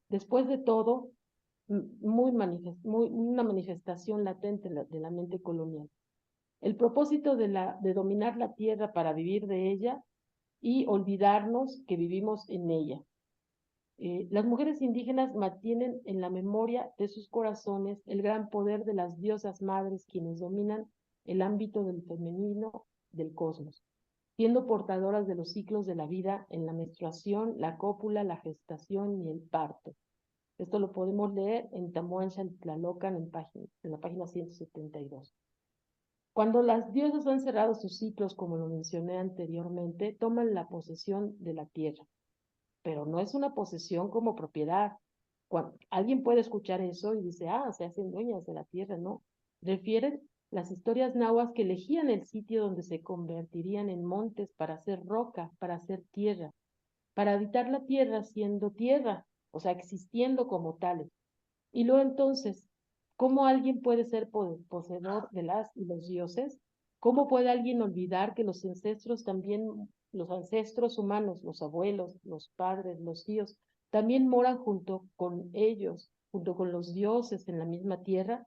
C: Después de todo, una manifestación latente de la mente colonial. El propósito de dominar la tierra para vivir de ella y olvidarnos que vivimos en ella. Las mujeres indígenas mantienen en la memoria de sus corazones el gran poder de las diosas madres, quienes dominan el ámbito del femenino del cosmos, siendo portadoras de los ciclos de la vida en la menstruación, la cópula, la gestación y el parto. Esto lo podemos leer en Tamuancha Tlalocan en la página 172. Cuando las diosas han cerrado sus ciclos, como lo mencioné anteriormente, toman la posesión de la tierra, pero no es una posesión como propiedad. Alguien puede escuchar eso y dice, ah, se hacen dueñas de la tierra, no. Refieren las historias nahuas que elegían el sitio donde se convertirían en montes para hacer roca, para hacer tierra, para habitar la tierra siendo tierra, o sea, existiendo como tales. Y luego entonces, ¿cómo alguien puede ser poseedor de las y los dioses? ¿Cómo puede alguien olvidar que los ancestros también, los ancestros humanos, los abuelos, los padres, los tíos, también moran junto con ellos, junto con los dioses en la misma tierra?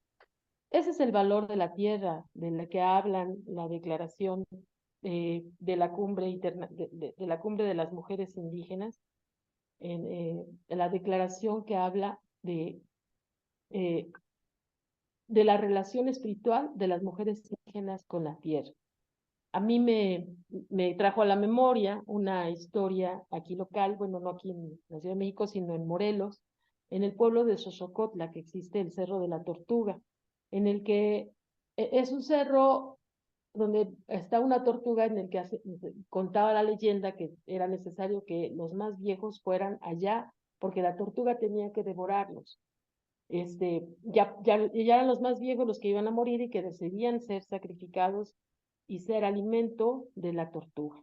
C: Ese es el valor de la tierra, de la que hablan la declaración de la cumbre de la cumbre de las mujeres indígenas, en la declaración que habla eh, de la relación espiritual de las mujeres indígenas con la tierra. A mí me trajo a la memoria una historia aquí local, bueno, no aquí en la Ciudad de México, sino en Morelos, en el pueblo de Xochocotla, que existe el Cerro de la Tortuga, en el que es un cerro donde está una tortuga en el que contaba la leyenda que era necesario que los más viejos fueran allá, porque la tortuga tenía que devorarlos. Ya eran los más viejos los que iban a morir y que decidían ser sacrificados y ser alimento de la tortuga.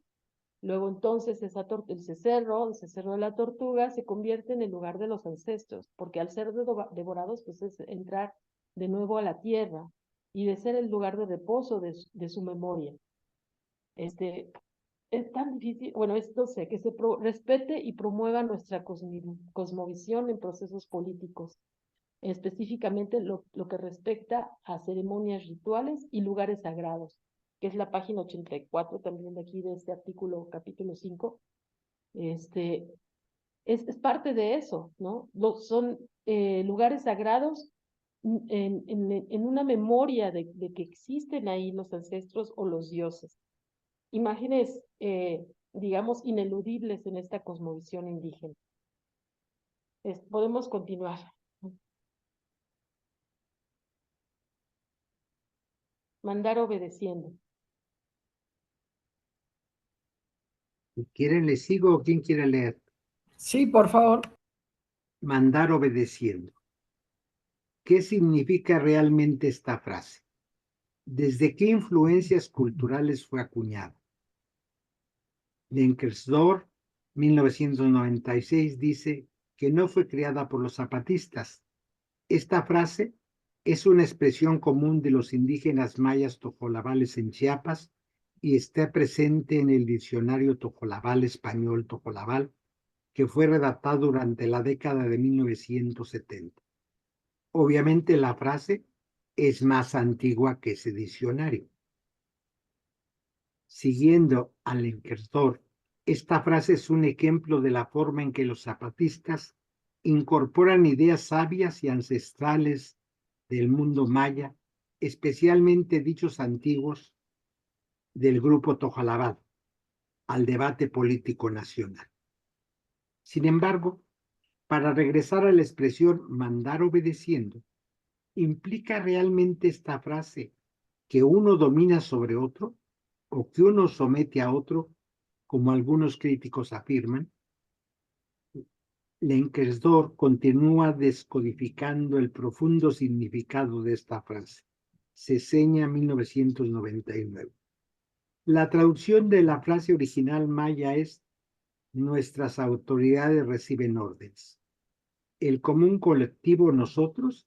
C: Luego entonces ese cerro de la tortuga se convierte en el lugar de los ancestros, porque al ser devorados pues es entrar de nuevo a la tierra y de ser el lugar de reposo de su memoria. Es tan difícil, bueno, esto sé, que se respete y promueva nuestra cosmovisión en procesos políticos, específicamente lo que respecta a ceremonias rituales y lugares sagrados, que es la página 84 también de aquí de este artículo, capítulo 5. Es parte de eso, ¿no? Son lugares sagrados en una memoria de que existen ahí los ancestros o los dioses. Imágenes, digamos, ineludibles en esta cosmovisión indígena. Podemos continuar. Mandar obedeciendo.
F: Si quieren, les sigo o quién quiere leer.
E: Sí, por favor.
F: Mandar obedeciendo. ¿Qué significa realmente esta frase? ¿Desde qué influencias culturales fue acuñada? Lenkersdorf, 1996, dice que no fue creada por los zapatistas. Esta frase es una expresión común de los indígenas mayas tojolabales en Chiapas y está presente en el diccionario tojolabal español tojolabal, que fue redactado durante la década de 1970. Obviamente la frase es más antigua que ese diccionario. Siguiendo a Lenkersdorf, esta frase es un ejemplo de la forma en que los zapatistas incorporan ideas sabias y ancestrales del mundo maya, especialmente dichos antiguos del grupo Tojalabal, al debate político nacional. Sin embargo, para regresar a la expresión mandar obedeciendo, ¿implica realmente esta frase que uno domina sobre otro o que uno somete a otro, como algunos críticos afirman? Lenkersdorf continúa descodificando el profundo significado de esta frase. Seseña, 1999. La traducción de la frase original maya es: nuestras autoridades reciben órdenes. El común colectivo nosotros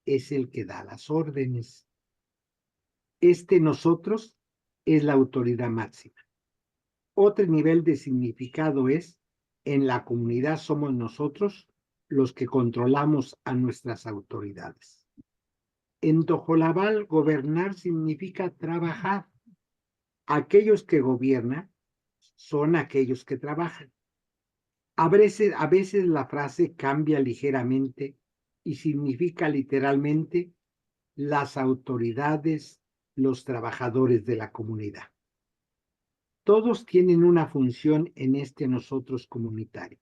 F: es el que da las órdenes. Este nosotros es la autoridad máxima. Otro nivel de significado es: en la comunidad somos nosotros los que controlamos a nuestras autoridades. En Tojolabal, gobernar significa trabajar. Aquellos que gobiernan son aquellos que trabajan. A veces la frase cambia ligeramente y significa literalmente las autoridades, los trabajadores de la comunidad. Todos tienen una función en este nosotros comunitario.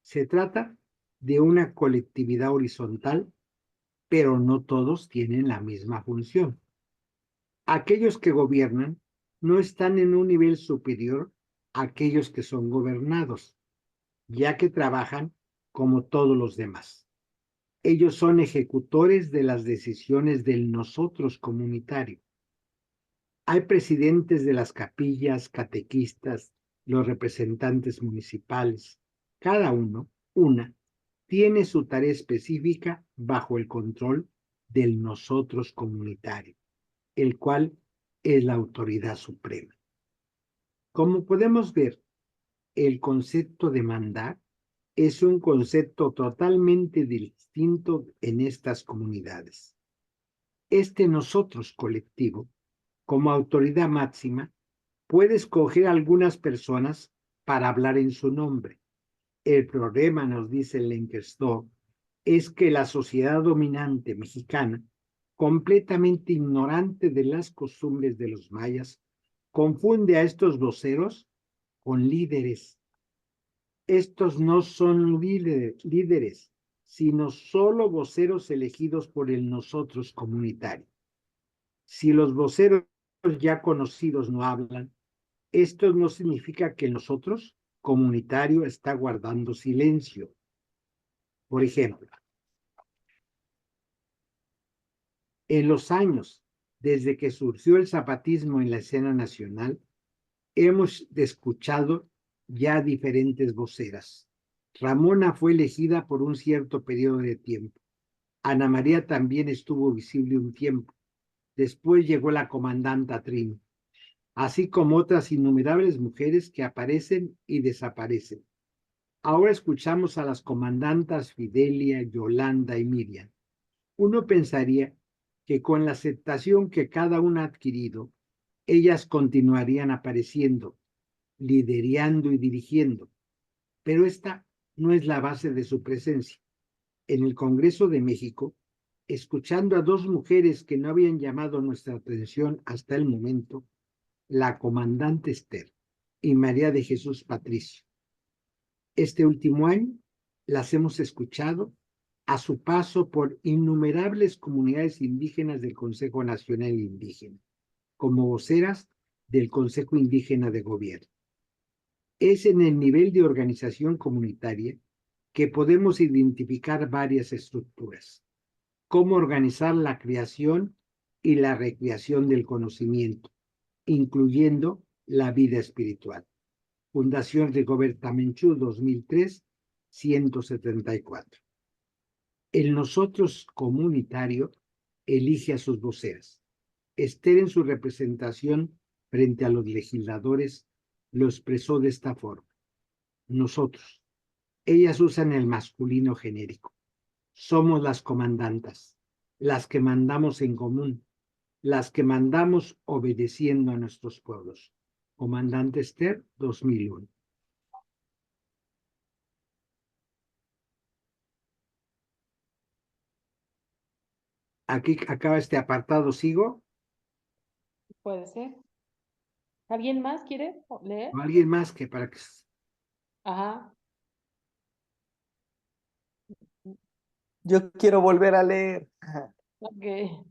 F: Se trata de una colectividad horizontal, pero no todos tienen la misma función. Aquellos que gobiernan no están en un nivel superior a aquellos que son gobernados, ya que trabajan como todos los demás. Ellos son ejecutores de las decisiones del nosotros comunitario. Hay presidentes de las capillas, catequistas, los representantes municipales. Cada uno, tiene su tarea específica bajo el control del nosotros comunitario, el cual es la autoridad suprema. Como podemos ver, el concepto de mandar es un concepto totalmente distinto en estas comunidades. Este nosotros colectivo, como autoridad máxima, puede escoger a algunas personas para hablar en su nombre. El problema, nos dice Lenkersdorf, es que la sociedad dominante mexicana, completamente ignorante de las costumbres de los mayas, confunde a estos voceros con líderes. Estos no son líderes, sino solo voceros elegidos por el nosotros comunitario. Si los voceros ya conocidos no hablan, esto no significa que el nosotros comunitario está guardando silencio. Por ejemplo, en los años desde que surgió el zapatismo en la escena nacional, hemos escuchado ya diferentes voceras. Ramona fue elegida por un cierto periodo de tiempo. Ana María también estuvo visible un tiempo. Después llegó la comandanta Trin, así como otras innumerables mujeres que aparecen y desaparecen. Ahora escuchamos a las comandantas Fidelia, Yolanda y Miriam. Uno pensaría que con la aceptación que cada una ha adquirido, ellas continuarían apareciendo, liderando y dirigiendo, pero esta no es la base de su presencia. En el Congreso de México, escuchando a dos mujeres que no habían llamado nuestra atención hasta el momento, la comandante Esther y María de Jesús Patricio. Este último año las hemos escuchado a su paso por innumerables comunidades indígenas del Consejo Nacional Indígena, como voceras del Consejo Indígena de Gobierno. Es en el nivel de organización comunitaria que podemos identificar varias estructuras. Cómo organizar la creación y la recreación del conocimiento, incluyendo la vida espiritual. Fundación Rigoberta Menchú, 2003, 174. El nosotros comunitario elige a sus voceras. Esther, en su representación frente a los legisladores, lo expresó de esta forma. Nosotros. Ellas usan el masculino genérico. Somos las comandantas, las que mandamos en común, las que mandamos obedeciendo a nuestros pueblos. Comandante Esther, 2001. Aquí acaba este apartado, ¿sigo?
C: Puede ser. ¿Alguien más quiere leer?
F: ¿O alguien más que para que...
C: Ajá.
A: Yo quiero volver a leer.
C: Ok.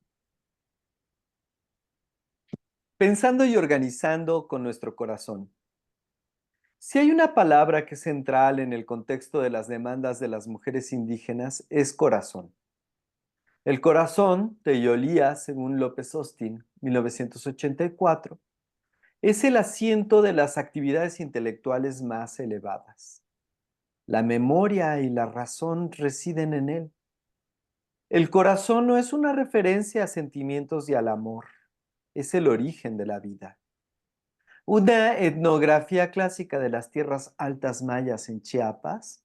A: Pensando y organizando con nuestro corazón. Si hay una palabra que es central en el contexto de las demandas de las mujeres indígenas, es corazón. El corazón, Teyolía, según López Austin, 1984, es el asiento de las actividades intelectuales más elevadas. La memoria y la razón residen en él. El corazón no es una referencia a sentimientos y al amor, es el origen de la vida. Una etnografía clásica de las tierras altas mayas en Chiapas,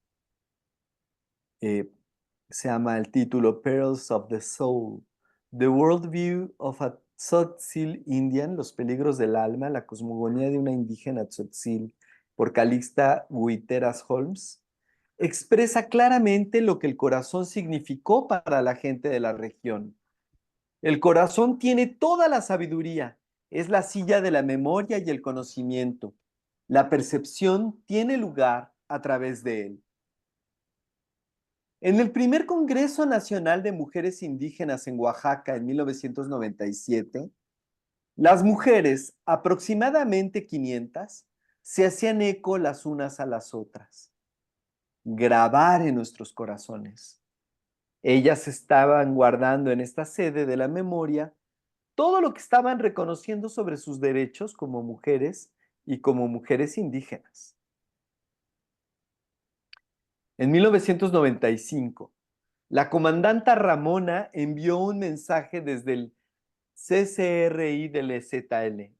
A: se llama el título Perils of the Soul, The Worldview of a Tzotzil Indian, Los peligros del alma, la cosmogonía de una indígena tzotzil, por Calixta Guiteras Holmes, expresa claramente lo que el corazón significó para la gente de la región. El corazón tiene toda la sabiduría, es la silla de la memoria y el conocimiento. La percepción tiene lugar a través de él. En el primer Congreso Nacional de Mujeres Indígenas en Oaxaca en 1997, Las mujeres, aproximadamente 500, se hacían eco las unas a las otras. Grabar en nuestros corazones. Ellas estaban guardando en esta sede de la memoria todo lo que estaban reconociendo sobre sus derechos como mujeres y como mujeres indígenas. En 1995, la comandanta Ramona envió un mensaje desde el CCRI del EZLN.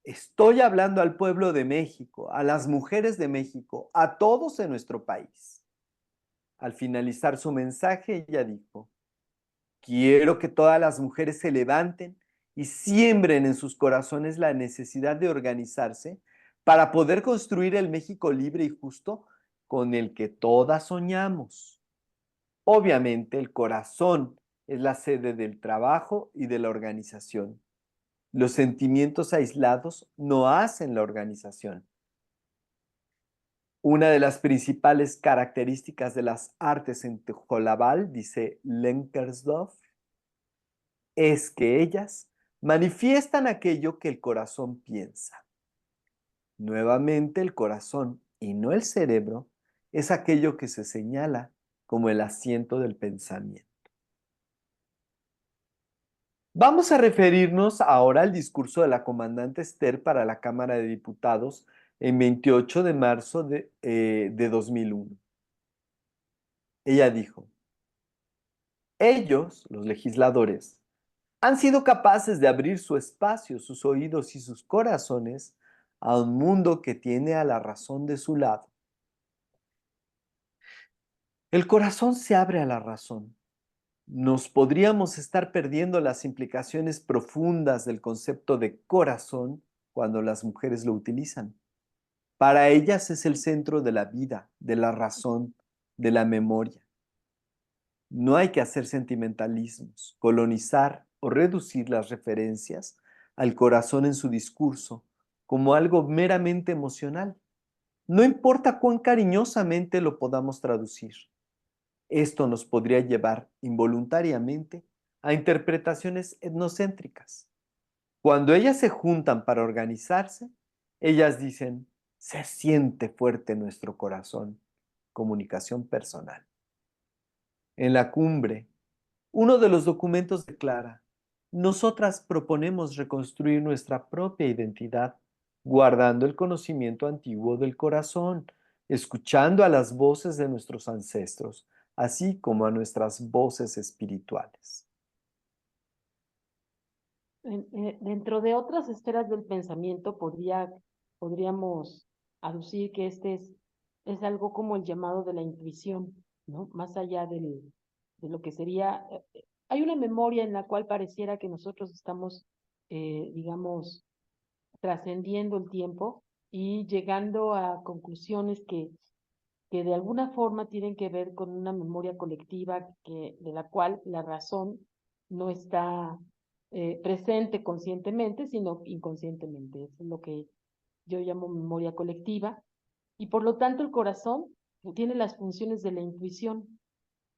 A: Estoy hablando al pueblo de México, a las mujeres de México, a todos en nuestro país. Al finalizar su mensaje, ella dijo: quiero que todas las mujeres se levanten y siembren en sus corazones la necesidad de organizarse para poder construir el México libre y justo con el que todas soñamos. Obviamente, el corazón es la sede del trabajo y de la organización. Los sentimientos aislados no hacen la organización. Una de las principales características de las artes en Tejolabal, dice Lenkersdorf, es que ellas manifiestan aquello que el corazón piensa. Nuevamente, el corazón y no el cerebro es aquello que se señala como el asiento del pensamiento. Vamos a referirnos ahora al discurso de la comandante Esther para la Cámara de Diputados en 28 de marzo de 2001. Ella dijo: ellos, los legisladores, han sido capaces de abrir su espacio, sus oídos y sus corazones a un mundo que tiene a la razón de su lado. El corazón se abre a la razón. Nos podríamos estar perdiendo las implicaciones profundas del concepto de corazón cuando las mujeres lo utilizan. Para ellas es el centro de la vida, de la razón, de la memoria. No hay que hacer sentimentalismos, colonizar o reducir las referencias al corazón en su discurso como algo meramente emocional. No importa cuán cariñosamente lo podamos traducir. Esto nos podría llevar involuntariamente a interpretaciones etnocéntricas. Cuando ellas se juntan para organizarse, ellas dicen: se siente fuerte nuestro corazón. Comunicación personal. En la cumbre, uno de los documentos declara: nosotras proponemos reconstruir nuestra propia identidad, guardando el conocimiento antiguo del corazón, escuchando a las voces de nuestros ancestros, así como a nuestras voces espirituales.
C: Dentro de otras esferas del pensamiento podríamos aducir que es algo como el llamado de la intuición, ¿no? Más allá de lo que sería, hay una memoria en la cual pareciera que nosotros estamos, digamos, trascendiendo el tiempo y llegando a conclusiones que de alguna forma tienen que ver con una memoria colectiva de la cual la razón no está presente conscientemente, sino inconscientemente. Eso es lo que yo llamo memoria colectiva. Y por lo tanto el corazón tiene las funciones de la intuición,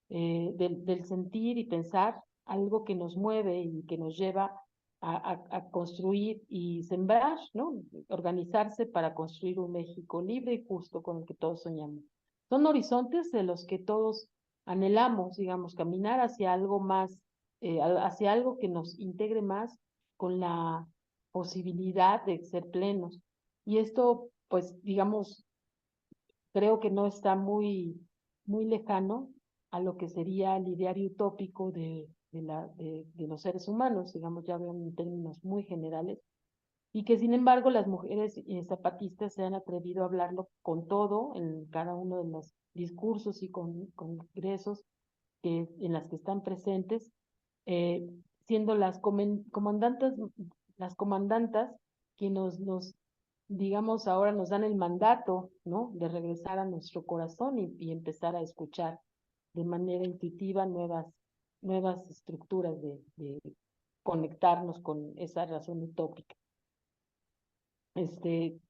C: del sentir y pensar algo que nos mueve y que nos lleva a construir y sembrar, ¿no? Organizarse para construir un México libre y justo con el que todos soñamos. Son horizontes de los que todos anhelamos, digamos, caminar hacia algo más, hacia algo que nos integre más con la posibilidad de ser plenos. Y esto, pues, digamos, creo que no está muy lejano a lo que sería el ideario utópico de los seres humanos, digamos, ya veo en términos muy generales, y que sin embargo las mujeres zapatistas se han atrevido a hablarlo con todo en cada uno de los discursos y congresos en las que están presentes, eh, siendo las comandantas quienes digamos, ahora nos dan el mandato, ¿no? De regresar a nuestro corazón y empezar a escuchar de manera intuitiva nuevas estructuras de conectarnos con esa razón utópica.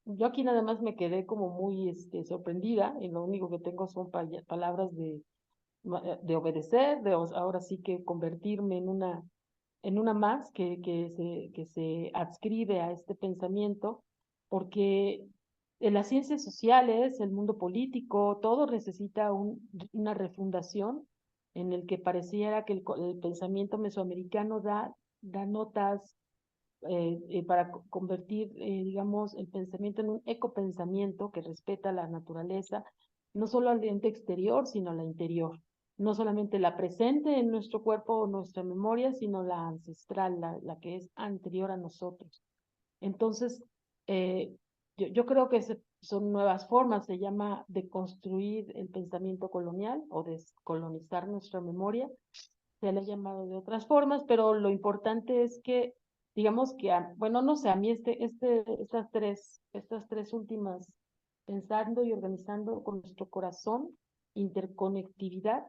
C: Yo aquí nada más me quedé como muy sorprendida y lo único que tengo son palabras de obedecer, ahora sí que convertirme en una más que se adscribe a este pensamiento, porque en las ciencias sociales, el mundo político, todo necesita una refundación en el que pareciera que el pensamiento mesoamericano da notas para convertir, digamos, el pensamiento en un ecopensamiento que respeta la naturaleza, no solo al ente exterior, sino a la interior. No solamente la presente en nuestro cuerpo o nuestra memoria, sino la ancestral, la que es anterior a nosotros. Entonces, yo creo que son nuevas formas, se llama deconstruir el pensamiento colonial o descolonizar nuestra memoria. Se le ha llamado de otras formas, pero lo importante es que, digamos que, bueno, no sé, a mí estas tres últimas, pensando y organizando con nuestro corazón, interconectividad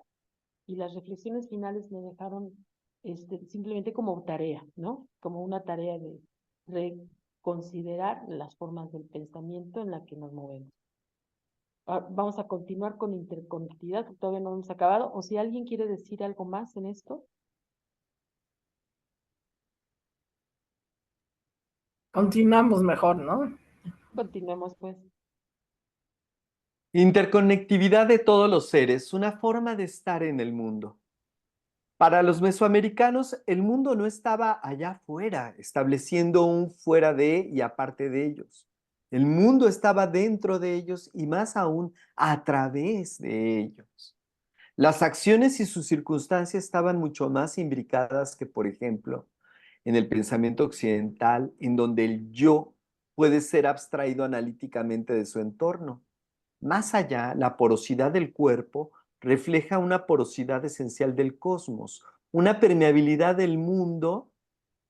C: y las reflexiones finales me dejaron simplemente como tarea, ¿no? Como una tarea de reconsiderar las formas del pensamiento en la que nos movemos. Vamos a continuar con interconectividad, todavía no hemos acabado, o si alguien quiere decir algo más en esto.
E: Continuamos mejor, ¿no?
C: Continuemos, pues.
A: Interconectividad de todos los seres, una forma de estar en el mundo. Para los mesoamericanos, el mundo no estaba allá afuera, estableciendo un fuera de y aparte de ellos. El mundo estaba dentro de ellos y más aún a través de ellos. Las acciones y sus circunstancias estaban mucho más imbricadas que, por ejemplo, en el pensamiento occidental, en donde el yo puede ser abstraído analíticamente de su entorno. Más allá, la porosidad del cuerpo refleja una porosidad esencial del cosmos, una permeabilidad del mundo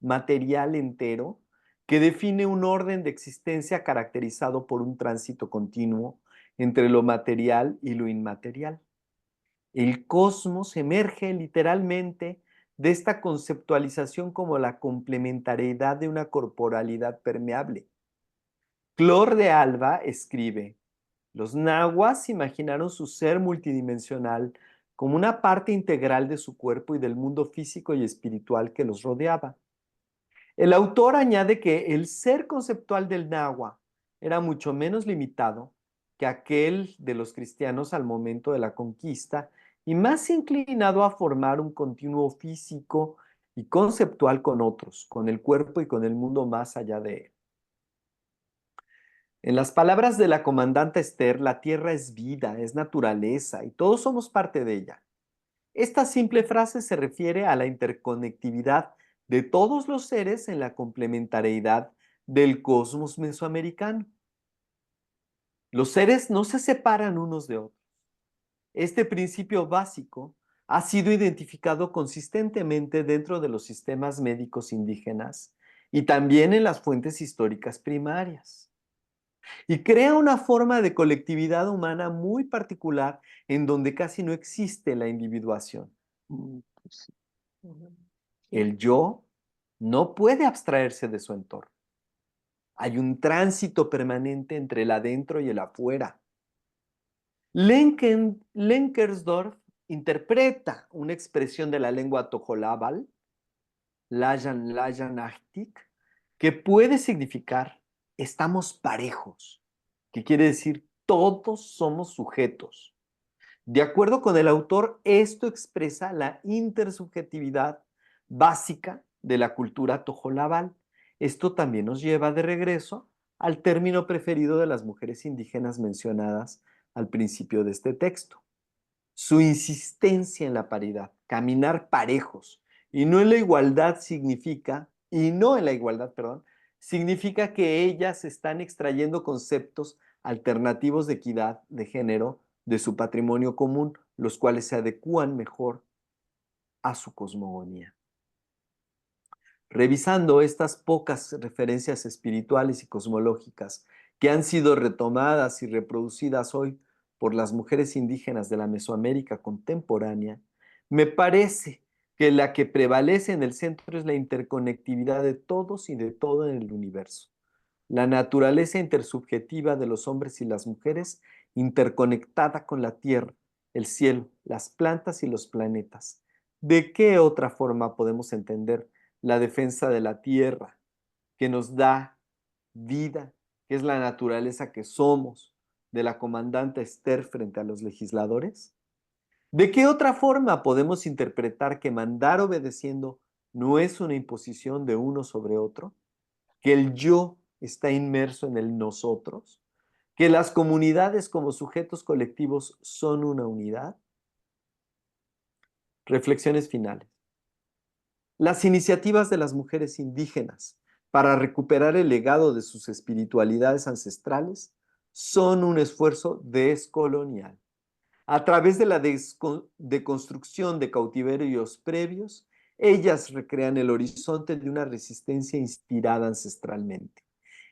A: material entero que define un orden de existencia caracterizado por un tránsito continuo entre lo material y lo inmaterial. El cosmos emerge literalmente de esta conceptualización como la complementariedad de una corporalidad permeable. Clor de Alba escribe: los nahuas imaginaron su ser multidimensional como una parte integral de su cuerpo y del mundo físico y espiritual que los rodeaba. El autor añade que el ser conceptual del nahua era mucho menos limitado que aquel de los cristianos al momento de la conquista y más inclinado a formar un continuo físico y conceptual con otros, con el cuerpo y con el mundo más allá de él. En las palabras de la comandante Esther, la tierra es vida, es naturaleza y todos somos parte de ella. Esta simple frase se refiere a la interconectividad de todos los seres en la complementariedad del cosmos mesoamericano. Los seres no se separan unos de otros. Este principio básico ha sido identificado consistentemente dentro de los sistemas médicos indígenas y también en las fuentes históricas primarias. Y crea una forma de colectividad humana muy particular en donde casi no existe la individuación.
B: Sí.
A: El yo no puede abstraerse de su entorno. Hay un tránsito permanente entre el adentro y el afuera. Lenkersdorf interpreta una expresión de la lengua tojolabal, Layanachtik, que puede significar estamos parejos, que quiere decir todos somos sujetos. De acuerdo con el autor, esto expresa la intersubjetividad básica de la cultura tojolabal. Esto también nos lleva de regreso al término preferido de las mujeres indígenas mencionadas al principio de este texto. Su insistencia en la paridad, caminar parejos y no en la igualdad significa que ellas están extrayendo conceptos alternativos de equidad de género de su patrimonio común, los cuales se adecúan mejor a su cosmogonía. Revisando estas pocas referencias espirituales y cosmológicas que han sido retomadas y reproducidas hoy por las mujeres indígenas de la Mesoamérica contemporánea, me parece que la que prevalece en el centro es la interconectividad de todos y de todo en el universo. La naturaleza intersubjetiva de los hombres y las mujeres interconectada con la tierra, el cielo, las plantas y los planetas. ¿De qué otra forma podemos entender la defensa de la tierra, que nos da vida, que es la naturaleza que somos, de la comandante Esther frente a los legisladores? ¿De qué otra forma podemos interpretar que mandar obedeciendo no es una imposición de uno sobre otro? ¿Que el yo está inmerso en el nosotros? ¿Que las comunidades como sujetos colectivos son una unidad? Reflexiones finales. Las iniciativas de las mujeres indígenas para recuperar el legado de sus espiritualidades ancestrales son un esfuerzo descolonial. A través de la deconstrucción de cautiverios previos, ellas recrean el horizonte de una resistencia inspirada ancestralmente.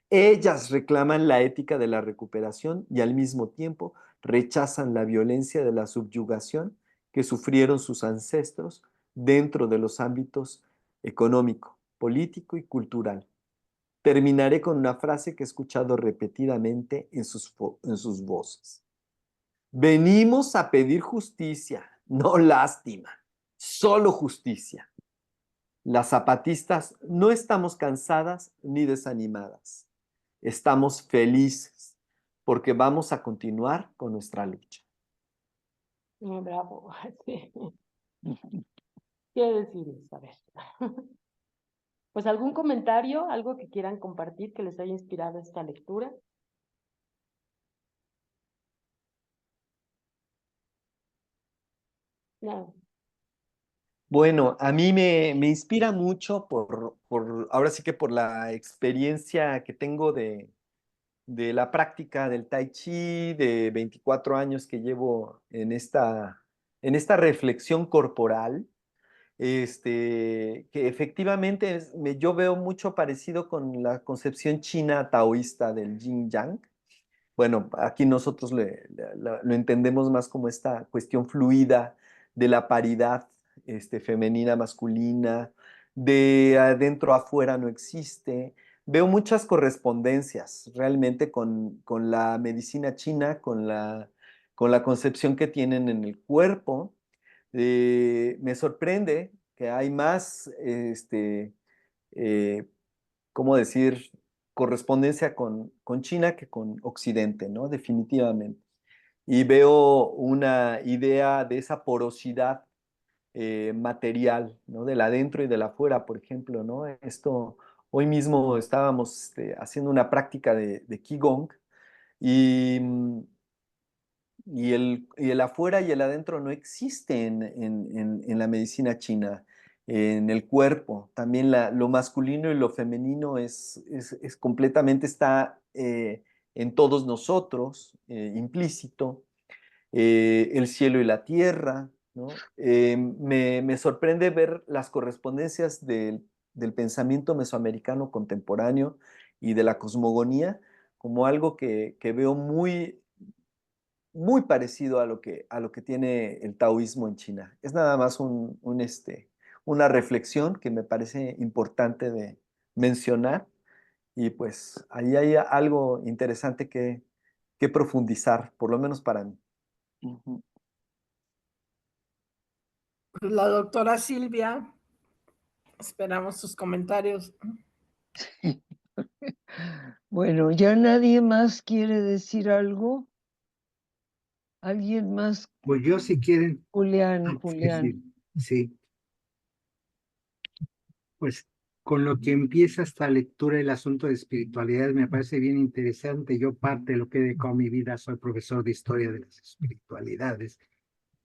A: Ellas reclaman la ética de la recuperación y al mismo tiempo rechazan la violencia de la subyugación que sufrieron sus ancestros dentro de los ámbitos económico, político y cultural. Terminaré con una frase que he escuchado repetidamente en sus voces. Venimos a pedir justicia, no lástima, solo justicia. Las zapatistas no estamos cansadas ni desanimadas. Estamos felices porque vamos a continuar con nuestra lucha.
C: Bravo. Sí. ¿Qué decirles? A ver. Pues algún comentario, algo que quieran compartir que les haya inspirado esta lectura. No.
A: Bueno, a mí me inspira mucho ahora sí que por la experiencia que tengo de la práctica del Tai Chi, de 24 años que llevo en esta reflexión corporal, que efectivamente yo veo mucho parecido con la concepción china taoísta del Yin Yang. Bueno, aquí nosotros lo entendemos más como esta cuestión fluida de la paridad femenina, masculina, de adentro a afuera no existe. Veo muchas correspondencias realmente con la medicina china, con la concepción que tienen en el cuerpo. Me sorprende que hay más, ¿cómo decir?, correspondencia con China que con Occidente, ¿no? Definitivamente. Y veo una idea de esa porosidad material, ¿no? Del adentro y del afuera, por ejemplo, ¿no? Hoy mismo estábamos haciendo una práctica de Qigong y, y el afuera y el adentro no existen en la medicina china, en el cuerpo. También lo masculino y lo femenino es completamente está en todos nosotros, implícito. El cielo y la tierra, ¿no? Me sorprende ver las correspondencias del pensamiento mesoamericano contemporáneo y de la cosmogonía como algo que veo muy, muy parecido a lo que tiene el taoísmo en China. Es nada más una reflexión que me parece importante de mencionar y pues ahí hay algo interesante que profundizar, por lo menos para mí.
E: La doctora Silvia, esperamos sus comentarios.
B: Bueno, ¿ya nadie más quiere decir algo? ¿Alguien más?
F: Pues yo si quieren.
B: Julián.
F: Sí. Pues con lo que empieza esta lectura, el asunto de espiritualidad me parece bien interesante. Yo parte de lo que he dedicado mi vida, soy profesor de historia de las espiritualidades.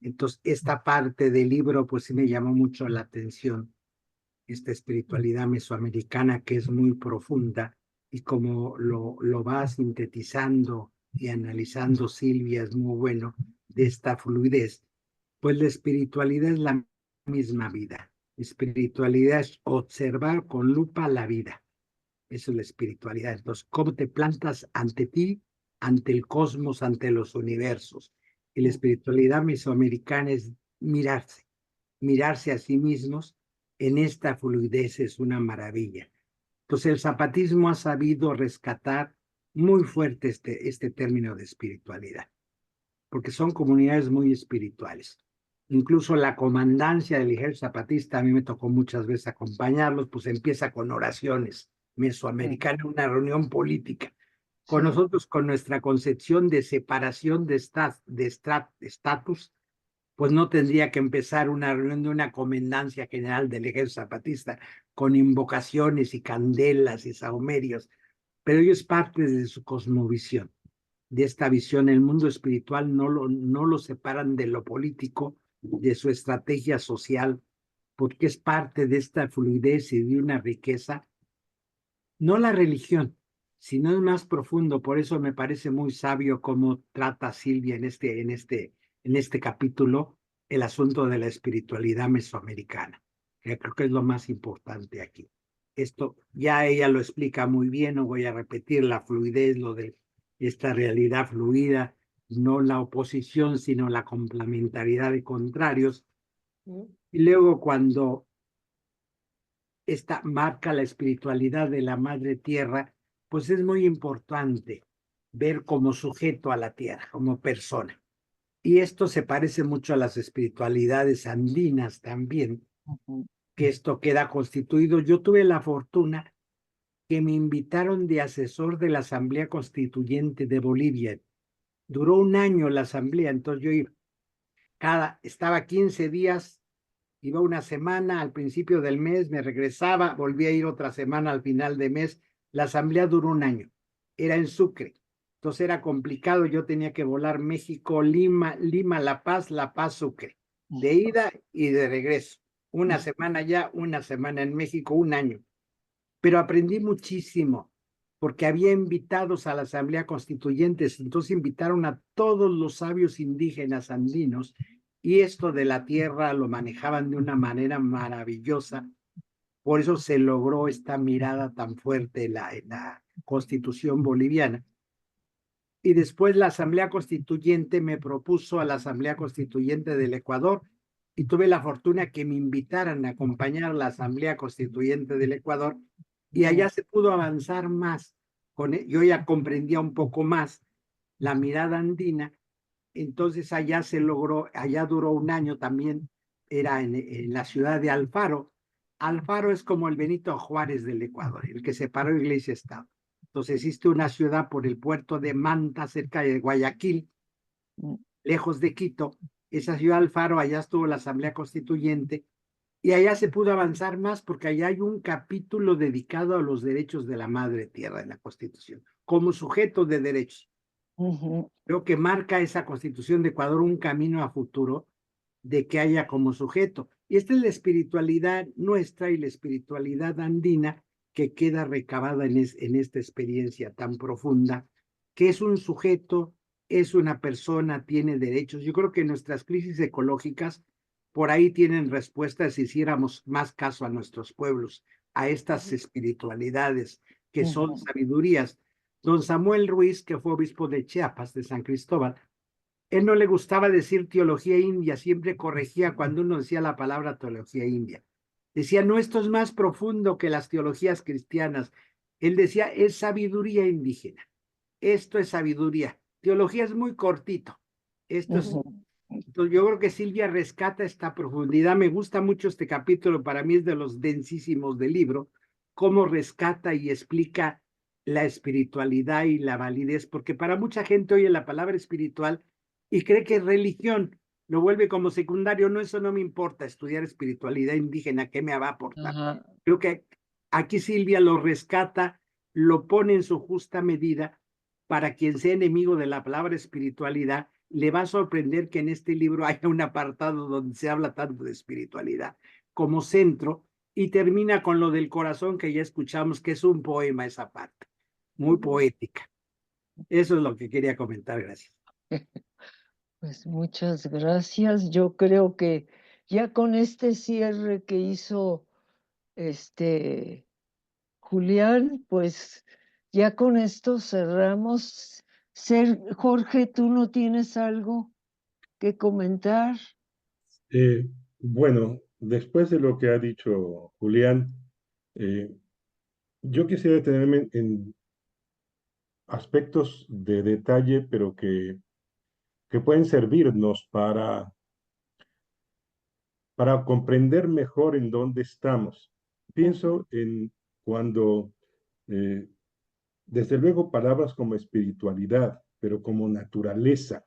F: Entonces, esta parte del libro pues sí me llamó mucho la atención, esta espiritualidad mesoamericana que es muy profunda y como lo va sintetizando y analizando Silvia, es muy bueno, de esta fluidez. Pues la espiritualidad es la misma vida. Espiritualidad es observar con lupa la vida. Eso es la espiritualidad. Entonces, ¿cómo te plantas ante ti, ante el cosmos, ante los universos? Y la espiritualidad mesoamericana es mirarse a sí mismos en esta fluidez, es una maravilla. Entonces, el zapatismo ha sabido rescatar muy fuerte este término de espiritualidad, porque son comunidades muy espirituales. Incluso la comandancia del Ejército Zapatista, a mí me tocó muchas veces acompañarlos, pues empieza con oraciones mesoamericanas, una reunión política. Con nosotros, con nuestra concepción de separación de estatus, pues no tendría que empezar una reunión de una comandancia general del Ejército Zapatista con invocaciones y candelas y sahumerios, pero ello es parte de su cosmovisión, de esta visión. El mundo espiritual no lo separan de lo político, de su estrategia social, porque es parte de esta fluidez y de una riqueza, no la religión, sino es más profundo. Por eso me parece muy sabio cómo trata Silvia en este capítulo el asunto de la espiritualidad mesoamericana, que creo que es lo más importante aquí. Esto ya ella lo explica muy bien, no voy a repetir la fluidez, lo de esta realidad fluida, no la oposición, sino la complementariedad de contrarios. Y luego cuando esta marca la espiritualidad de la Madre Tierra, pues es muy importante ver como sujeto a la Tierra, como persona. Y esto se parece mucho a las espiritualidades andinas también, que esto queda constituido. Yo tuve la fortuna que me invitaron de asesor de la Asamblea Constituyente de Bolivia. Duró un año la asamblea, entonces yo estaba 15 días, iba una semana al principio del mes, me regresaba, volvía a ir otra semana al final de mes. La asamblea duró un año, era en Sucre, entonces era complicado, yo tenía que volar México, Lima, La Paz, Sucre, de ida y de regreso, una semana allá, una semana en México, un año. Pero aprendí muchísimo, porque había invitados a la Asamblea Constituyente, entonces invitaron a todos los sabios indígenas andinos, y esto de la tierra lo manejaban de una manera maravillosa. Por eso se logró esta mirada tan fuerte en la Constitución boliviana. Y después la Asamblea Constituyente me propuso a la Asamblea Constituyente del Ecuador, y tuve la fortuna que me invitaran a acompañar a la Asamblea Constituyente del Ecuador, y allá se pudo avanzar más. Yo ya comprendía un poco más la mirada andina, entonces allá se logró, allá duró un año también, era en la ciudad de Alfaro. Alfaro es como el Benito Juárez del Ecuador, el que separó Iglesia-Estado. Entonces existe una ciudad por el puerto de Manta, cerca de Guayaquil, lejos de Quito. Esa ciudad Alfaro, allá estuvo la Asamblea Constituyente, y allá se pudo avanzar más porque allá hay un capítulo dedicado a los derechos de la Madre Tierra en la Constitución, como sujeto de derechos. Creo que marca esa Constitución de Ecuador un camino a futuro de que haya como sujeto. Y esta es la espiritualidad nuestra y la espiritualidad andina que queda recabada en esta experiencia tan profunda, que es un sujeto, es una persona, tiene derechos. Yo creo que nuestras crisis ecológicas por ahí tienen respuestas si hiciéramos más caso a nuestros pueblos, a estas espiritualidades que son sabidurías. Don Samuel Ruiz, que fue obispo de Chiapas, de San Cristóbal, él no le gustaba decir teología india, siempre corregía cuando uno decía la palabra teología india. Decía, no, esto es más profundo que las teologías cristianas. Él decía, es sabiduría indígena. Esto es sabiduría. Teología es muy cortito. Esto es... Entonces, yo creo que Silvia rescata esta profundidad. Me gusta mucho este capítulo, para mí es de los densísimos del libro, cómo rescata y explica la espiritualidad y la validez, porque para mucha gente oye la palabra espiritual y cree que es religión, lo vuelve como secundario. No, eso no me importa, estudiar espiritualidad indígena, ¿qué me va a aportar? Creo que aquí Silvia lo rescata, lo pone en su justa medida. Para quien sea enemigo de la palabra espiritualidad, le va a sorprender que en este libro haya un apartado donde se habla tanto de espiritualidad como centro, y termina con lo del corazón, que ya escuchamos, que es un poema esa parte, muy poética. Eso es lo que quería comentar, gracias.
B: Pues muchas gracias. Yo creo que ya con este cierre que hizo Julián, pues ya con esto cerramos. Jorge, ¿tú no tienes algo que comentar?
D: Bueno, después de lo que ha dicho Julián, yo quisiera detenerme en aspectos de detalle, pero que pueden servirnos para comprender mejor en dónde estamos. Pienso en cuando, desde luego, palabras como espiritualidad, pero como naturaleza,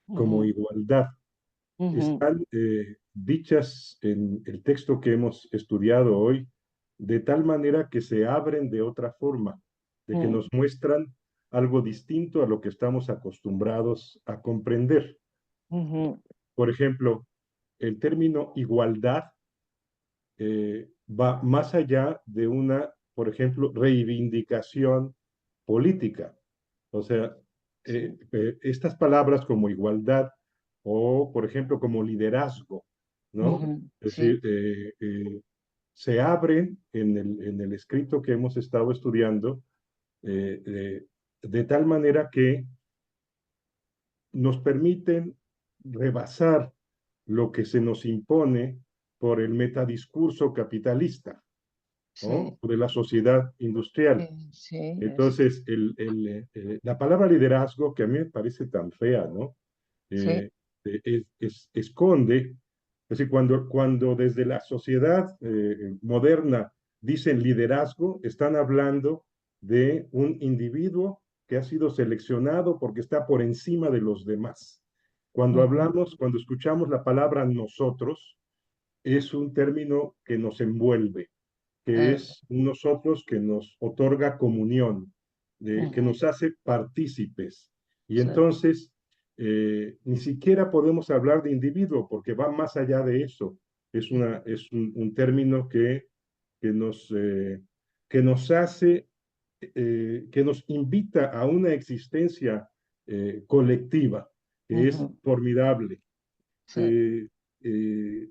D: como igualdad, están dichas en el texto que hemos estudiado hoy, de tal manera que se abren de otra forma, de que nos muestran algo distinto a lo que estamos acostumbrados a comprender. Por ejemplo, el término igualdad va más allá de una, por ejemplo, reivindicación política. O sea, estas palabras como igualdad o, por ejemplo, como liderazgo, ¿no? Es
B: Sí,
D: decir, se abren en el escrito que hemos estado estudiando de tal manera que nos permiten rebasar lo que se nos impone por el metadiscurso capitalista,
B: sí,
D: ¿no? De la sociedad industrial.
B: sí,
D: Entonces, la palabra liderazgo, que a mí me parece tan fea, ¿no?
B: sí,
D: Esconde, es decir, cuando desde la sociedad moderna dicen liderazgo, están hablando de un individuo que ha sido seleccionado porque está por encima de los demás. Cuando escuchamos la palabra nosotros, es un término que nos envuelve, que es un nosotros que nos otorga comunión, que nos hace partícipes. Y
B: sí,
D: entonces, ni siquiera podemos hablar de individuo, porque va más allá de eso. Es un término que nos hace, que nos invita a una existencia colectiva, que es formidable.
B: sí,
D: Eh, eh,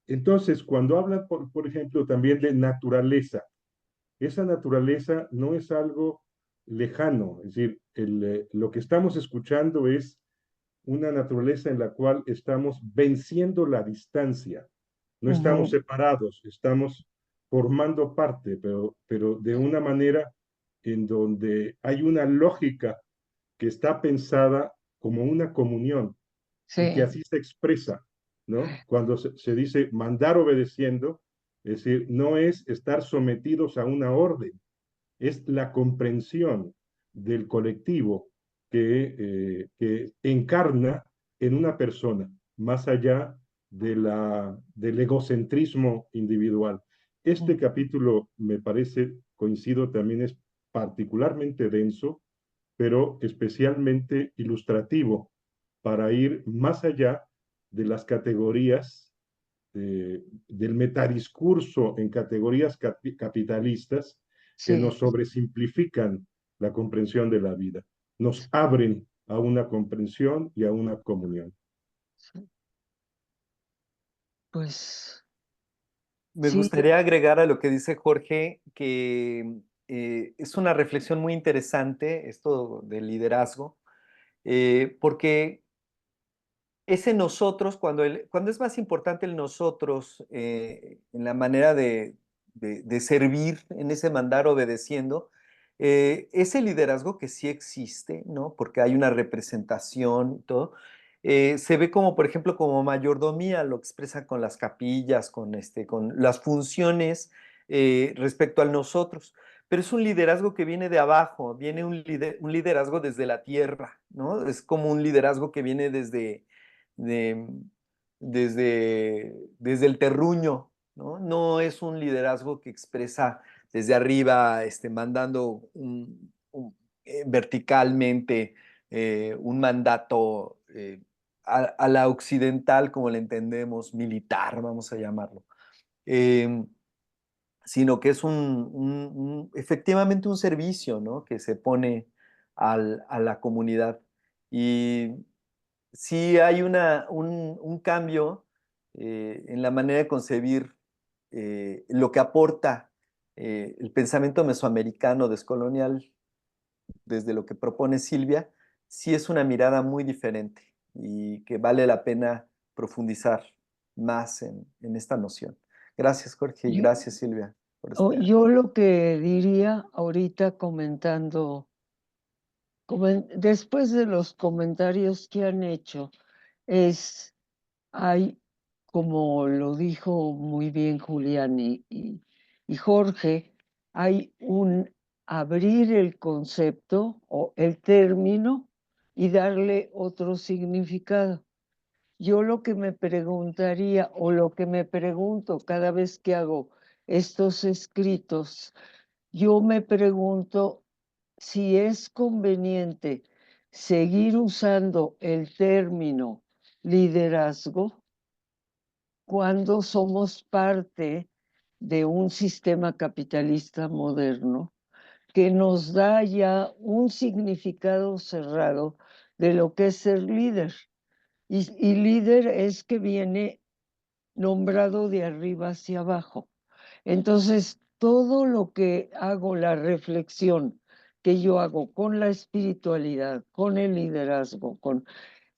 D: entonces, cuando hablan, por ejemplo, también de naturaleza, esa naturaleza no es algo lejano, es decir, lo que estamos escuchando es una naturaleza en la cual estamos venciendo la distancia, no estamos separados, estamos formando parte, pero de una manera en donde hay una lógica que está pensada como una comunión y que
B: sí,
D: así se expresa, ¿no? Cuando se dice mandar obedeciendo, es decir, no es estar sometidos a una orden, es la comprensión del colectivo que encarna en una persona, más allá del egocentrismo individual. Este capítulo, me parece, coincido, también es particularmente denso, pero especialmente ilustrativo para ir más allá de las categorías del metadiscurso en categorías capitalistas que
B: sí.
D: nos sobresimplifican la comprensión de la vida, nos abren a una comprensión y a una comunión.
B: Sí. Pues
A: Me
B: sí,
A: gustaría agregar a lo que dice Jorge que es una reflexión muy interesante esto del liderazgo, porque ese nosotros, cuando es más importante el nosotros en la manera de servir, en ese mandar obedeciendo, ese liderazgo que sí existe, ¿no? Porque hay una representación y todo, se ve como, por ejemplo, como mayordomía, lo expresa con las capillas, con las funciones respecto al nosotros. Pero es un liderazgo que viene de abajo, viene un liderazgo desde la tierra, ¿no? Es como un liderazgo que viene de- desde el terruño, ¿no? No es un liderazgo que expresa desde arriba, mandando verticalmente un mandato a la occidental, como le entendemos, militar, vamos a llamarlo. Sino que es efectivamente un servicio, ¿no? Que se pone a la comunidad. Y sí hay un cambio en la manera de concebir lo que aporta el pensamiento mesoamericano descolonial desde lo que propone Silvia, sí es una mirada muy diferente y que vale la pena profundizar más en esta noción. Gracias, Jorge, y
B: yo,
A: gracias, Silvia, por
B: yo lo que diría ahorita comentando, después de los comentarios que han hecho, es, hay como lo dijo muy bien Julián y Jorge, hay un abrir el concepto o el término y darle otro significado. Yo lo que me preguntaría o lo que me pregunto cada vez que hago estos escritos, yo me pregunto si es conveniente seguir usando el término liderazgo cuando somos parte de un sistema capitalista moderno que nos da ya un significado cerrado de lo que es ser líder. Y líder es que viene nombrado de arriba hacia abajo. Entonces, todo lo que hago, la reflexión que yo hago con la espiritualidad, con el liderazgo,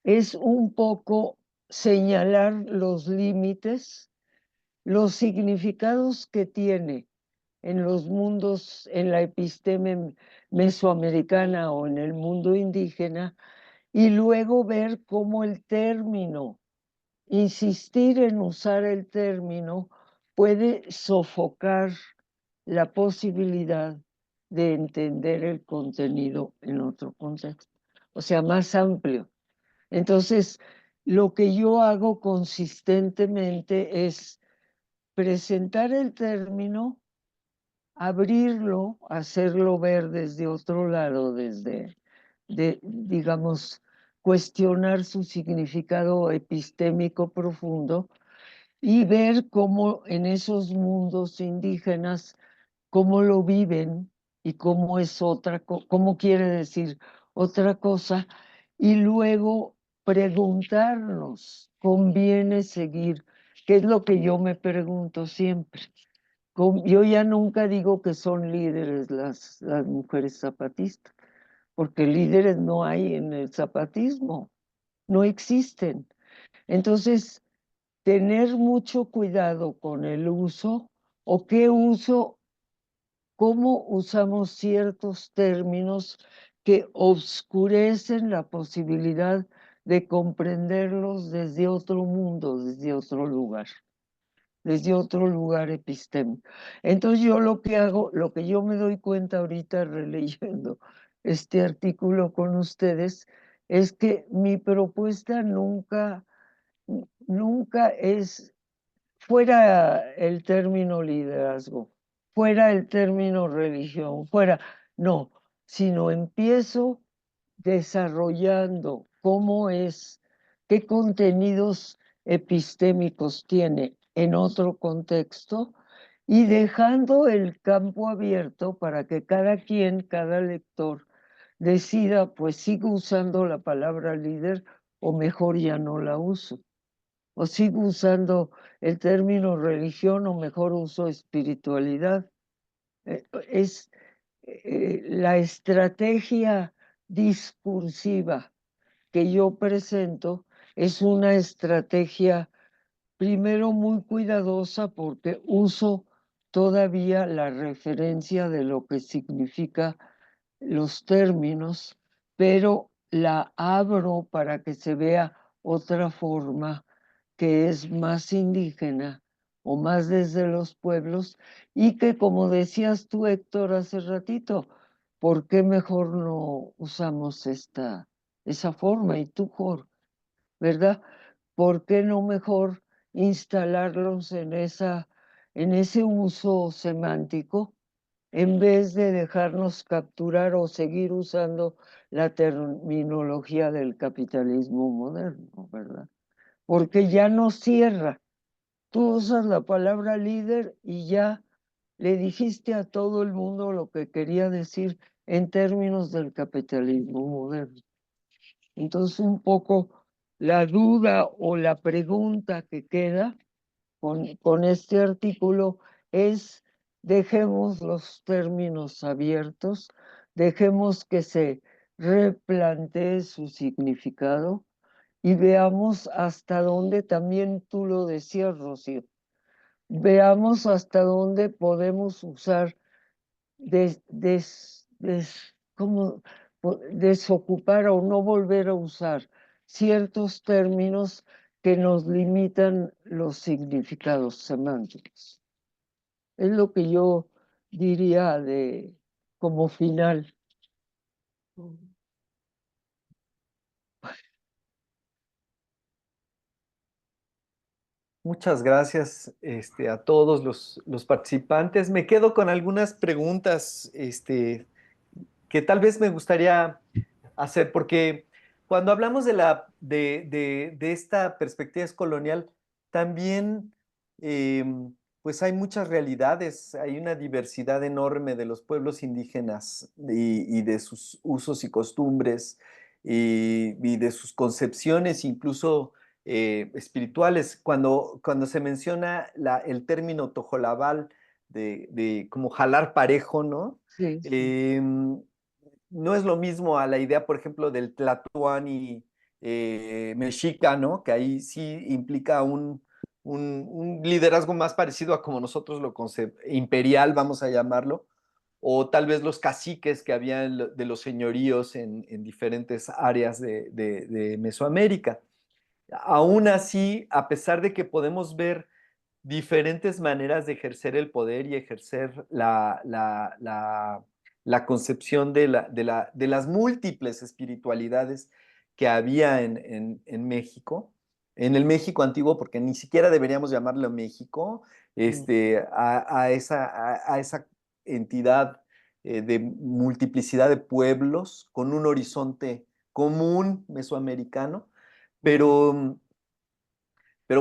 B: es un poco señalar los límites, los significados que tiene en los mundos, en la episteme mesoamericana o en el mundo indígena, y luego ver cómo el término, insistir en usar el término, puede sofocar la posibilidad de entender el contenido en otro contexto, o sea, más amplio. Entonces, lo que yo hago consistentemente es presentar el término, abrirlo, hacerlo ver desde otro lado, digamos, cuestionar su significado epistémico profundo y ver cómo en esos mundos indígenas, cómo lo viven y cómo es cómo quiere decir otra cosa, y luego preguntarnos, ¿conviene seguir? ¿Qué es lo que yo me pregunto siempre? Yo ya nunca digo que son líderes las mujeres zapatistas, porque líderes no hay en el zapatismo, no existen. Entonces, tener mucho cuidado con el uso o qué uso, cómo usamos ciertos términos que obscurecen la posibilidad de comprenderlos desde otro mundo, desde otro lugar epistémico. Entonces yo lo que hago, lo que yo me doy cuenta ahorita releyendo este artículo con ustedes, es que mi propuesta nunca es fuera el término liderazgo, fuera el término religión, no, sino empiezo desarrollando qué contenidos epistémicos tiene en otro contexto y dejando el campo abierto para que cada quien, cada lector, decida, pues sigo usando la palabra líder o mejor ya no la uso. O sigo usando el término religión o mejor uso espiritualidad. Es la estrategia discursiva que yo presento es una estrategia primero muy cuidadosa porque uso todavía la referencia de lo que significa los términos, pero la abro para que se vea otra forma que es más indígena o más desde los pueblos y que, como decías tú, Héctor, hace ratito, ¿por qué mejor no usamos esa forma? Y tú, Jorge, ¿verdad? ¿Por qué no mejor instalarlos en ese uso semántico en vez de dejarnos capturar o seguir usando la terminología del capitalismo moderno, ¿verdad? Porque ya no cierra. Tú usas la palabra líder y ya le dijiste a todo el mundo lo que quería decir en términos del capitalismo moderno. Entonces, un poco la duda o la pregunta que queda con este artículo es: dejemos los términos abiertos, dejemos que se replantee su significado y veamos hasta dónde, también tú lo decías, Rocío, veamos hasta dónde podemos usar como desocupar o no volver a usar ciertos términos que nos limitan los significados semánticos. Es lo que yo diría como final.
A: Muchas gracias a todos los participantes. Me quedo con algunas preguntas que tal vez me gustaría hacer, porque cuando hablamos de esta perspectiva colonial, también pues hay muchas realidades, hay una diversidad enorme de los pueblos indígenas y de sus usos y costumbres y de sus concepciones, incluso espirituales. Cuando se menciona el término tojolabal de como jalar parejo, ¿no?
B: Sí, sí.
A: No es lo mismo a la idea, por emplo, del tlatoani mexica, ¿no? Que ahí sí implica un liderazgo más parecido a como nosotros imperial, vamos a llamarlo, o tal vez los caciques que había de los señoríos en diferentes áreas de Mesoamérica. Aún así, a pesar de que podemos ver diferentes maneras de ejercer el poder y ejercer la concepción de las múltiples espiritualidades que había en México, en el México antiguo, porque ni siquiera deberíamos llamarlo México, a esa entidad de multiplicidad de pueblos con un horizonte común mesoamericano, pero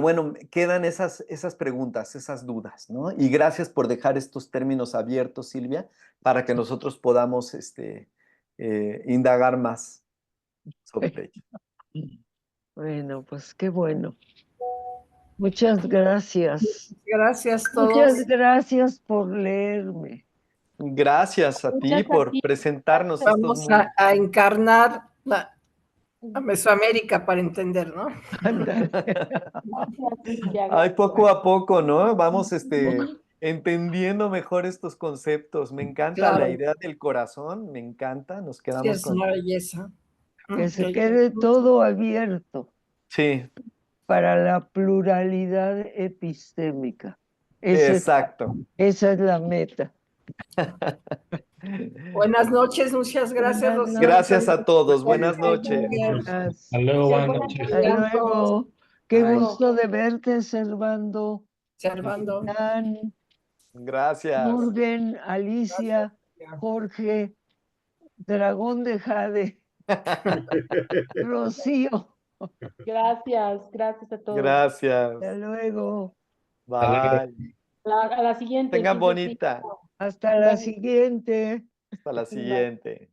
A: bueno, quedan esas preguntas, esas dudas, ¿no? Y gracias por dejar estos términos abiertos, Silvia, para que nosotros podamos indagar más sobre ello.
B: Bueno, pues qué bueno. Muchas gracias.
E: Gracias a todos.
B: Muchas gracias por leerme.
A: Gracias a ti
C: Muchas
A: por
C: gracias.
A: presentarnos estos
E: Vamos
A: mundos.
E: a encarnar a Mesoamérica para entender, ¿no?
B: Ándale.
C: Gracias, Silvia,
A: Ay, poco a poco, ¿no? Vamos
C: gracias.
A: entendiendo mejor estos conceptos. Me encanta la
E: Claro.
A: idea del corazón, me encanta. Nos
E: Sí,
A: quedamos
E: es
A: con...
E: una belleza.
B: Que se quede todo abierto
A: Sí,
B: para la pluralidad epistémica.
A: exacto.
B: Esa es la meta.
E: Buenas noches, muchas gracias,
B: Buenas
E: Rocío.
A: Gracias a todos. Buenas
C: Gracias.
A: noches.
G: Hasta luego, buenas
C: Buenas
G: noches.
B: Hasta
C: noches.
B: luego. Qué
A: Ay.
B: gusto de verte, Servando,
E: Servando.
B: Dan,
A: Gracias.
B: Morgan, Alicia, Jorge, Dragón de Jade, Rocío.
C: Gracias a todos.
A: Gracias.
B: Hasta luego.
A: Bye.
C: A la siguiente.
A: Tengan
C: si Dios quiere.
A: bonita.
B: Hasta la siguiente.
A: Hasta la siguiente.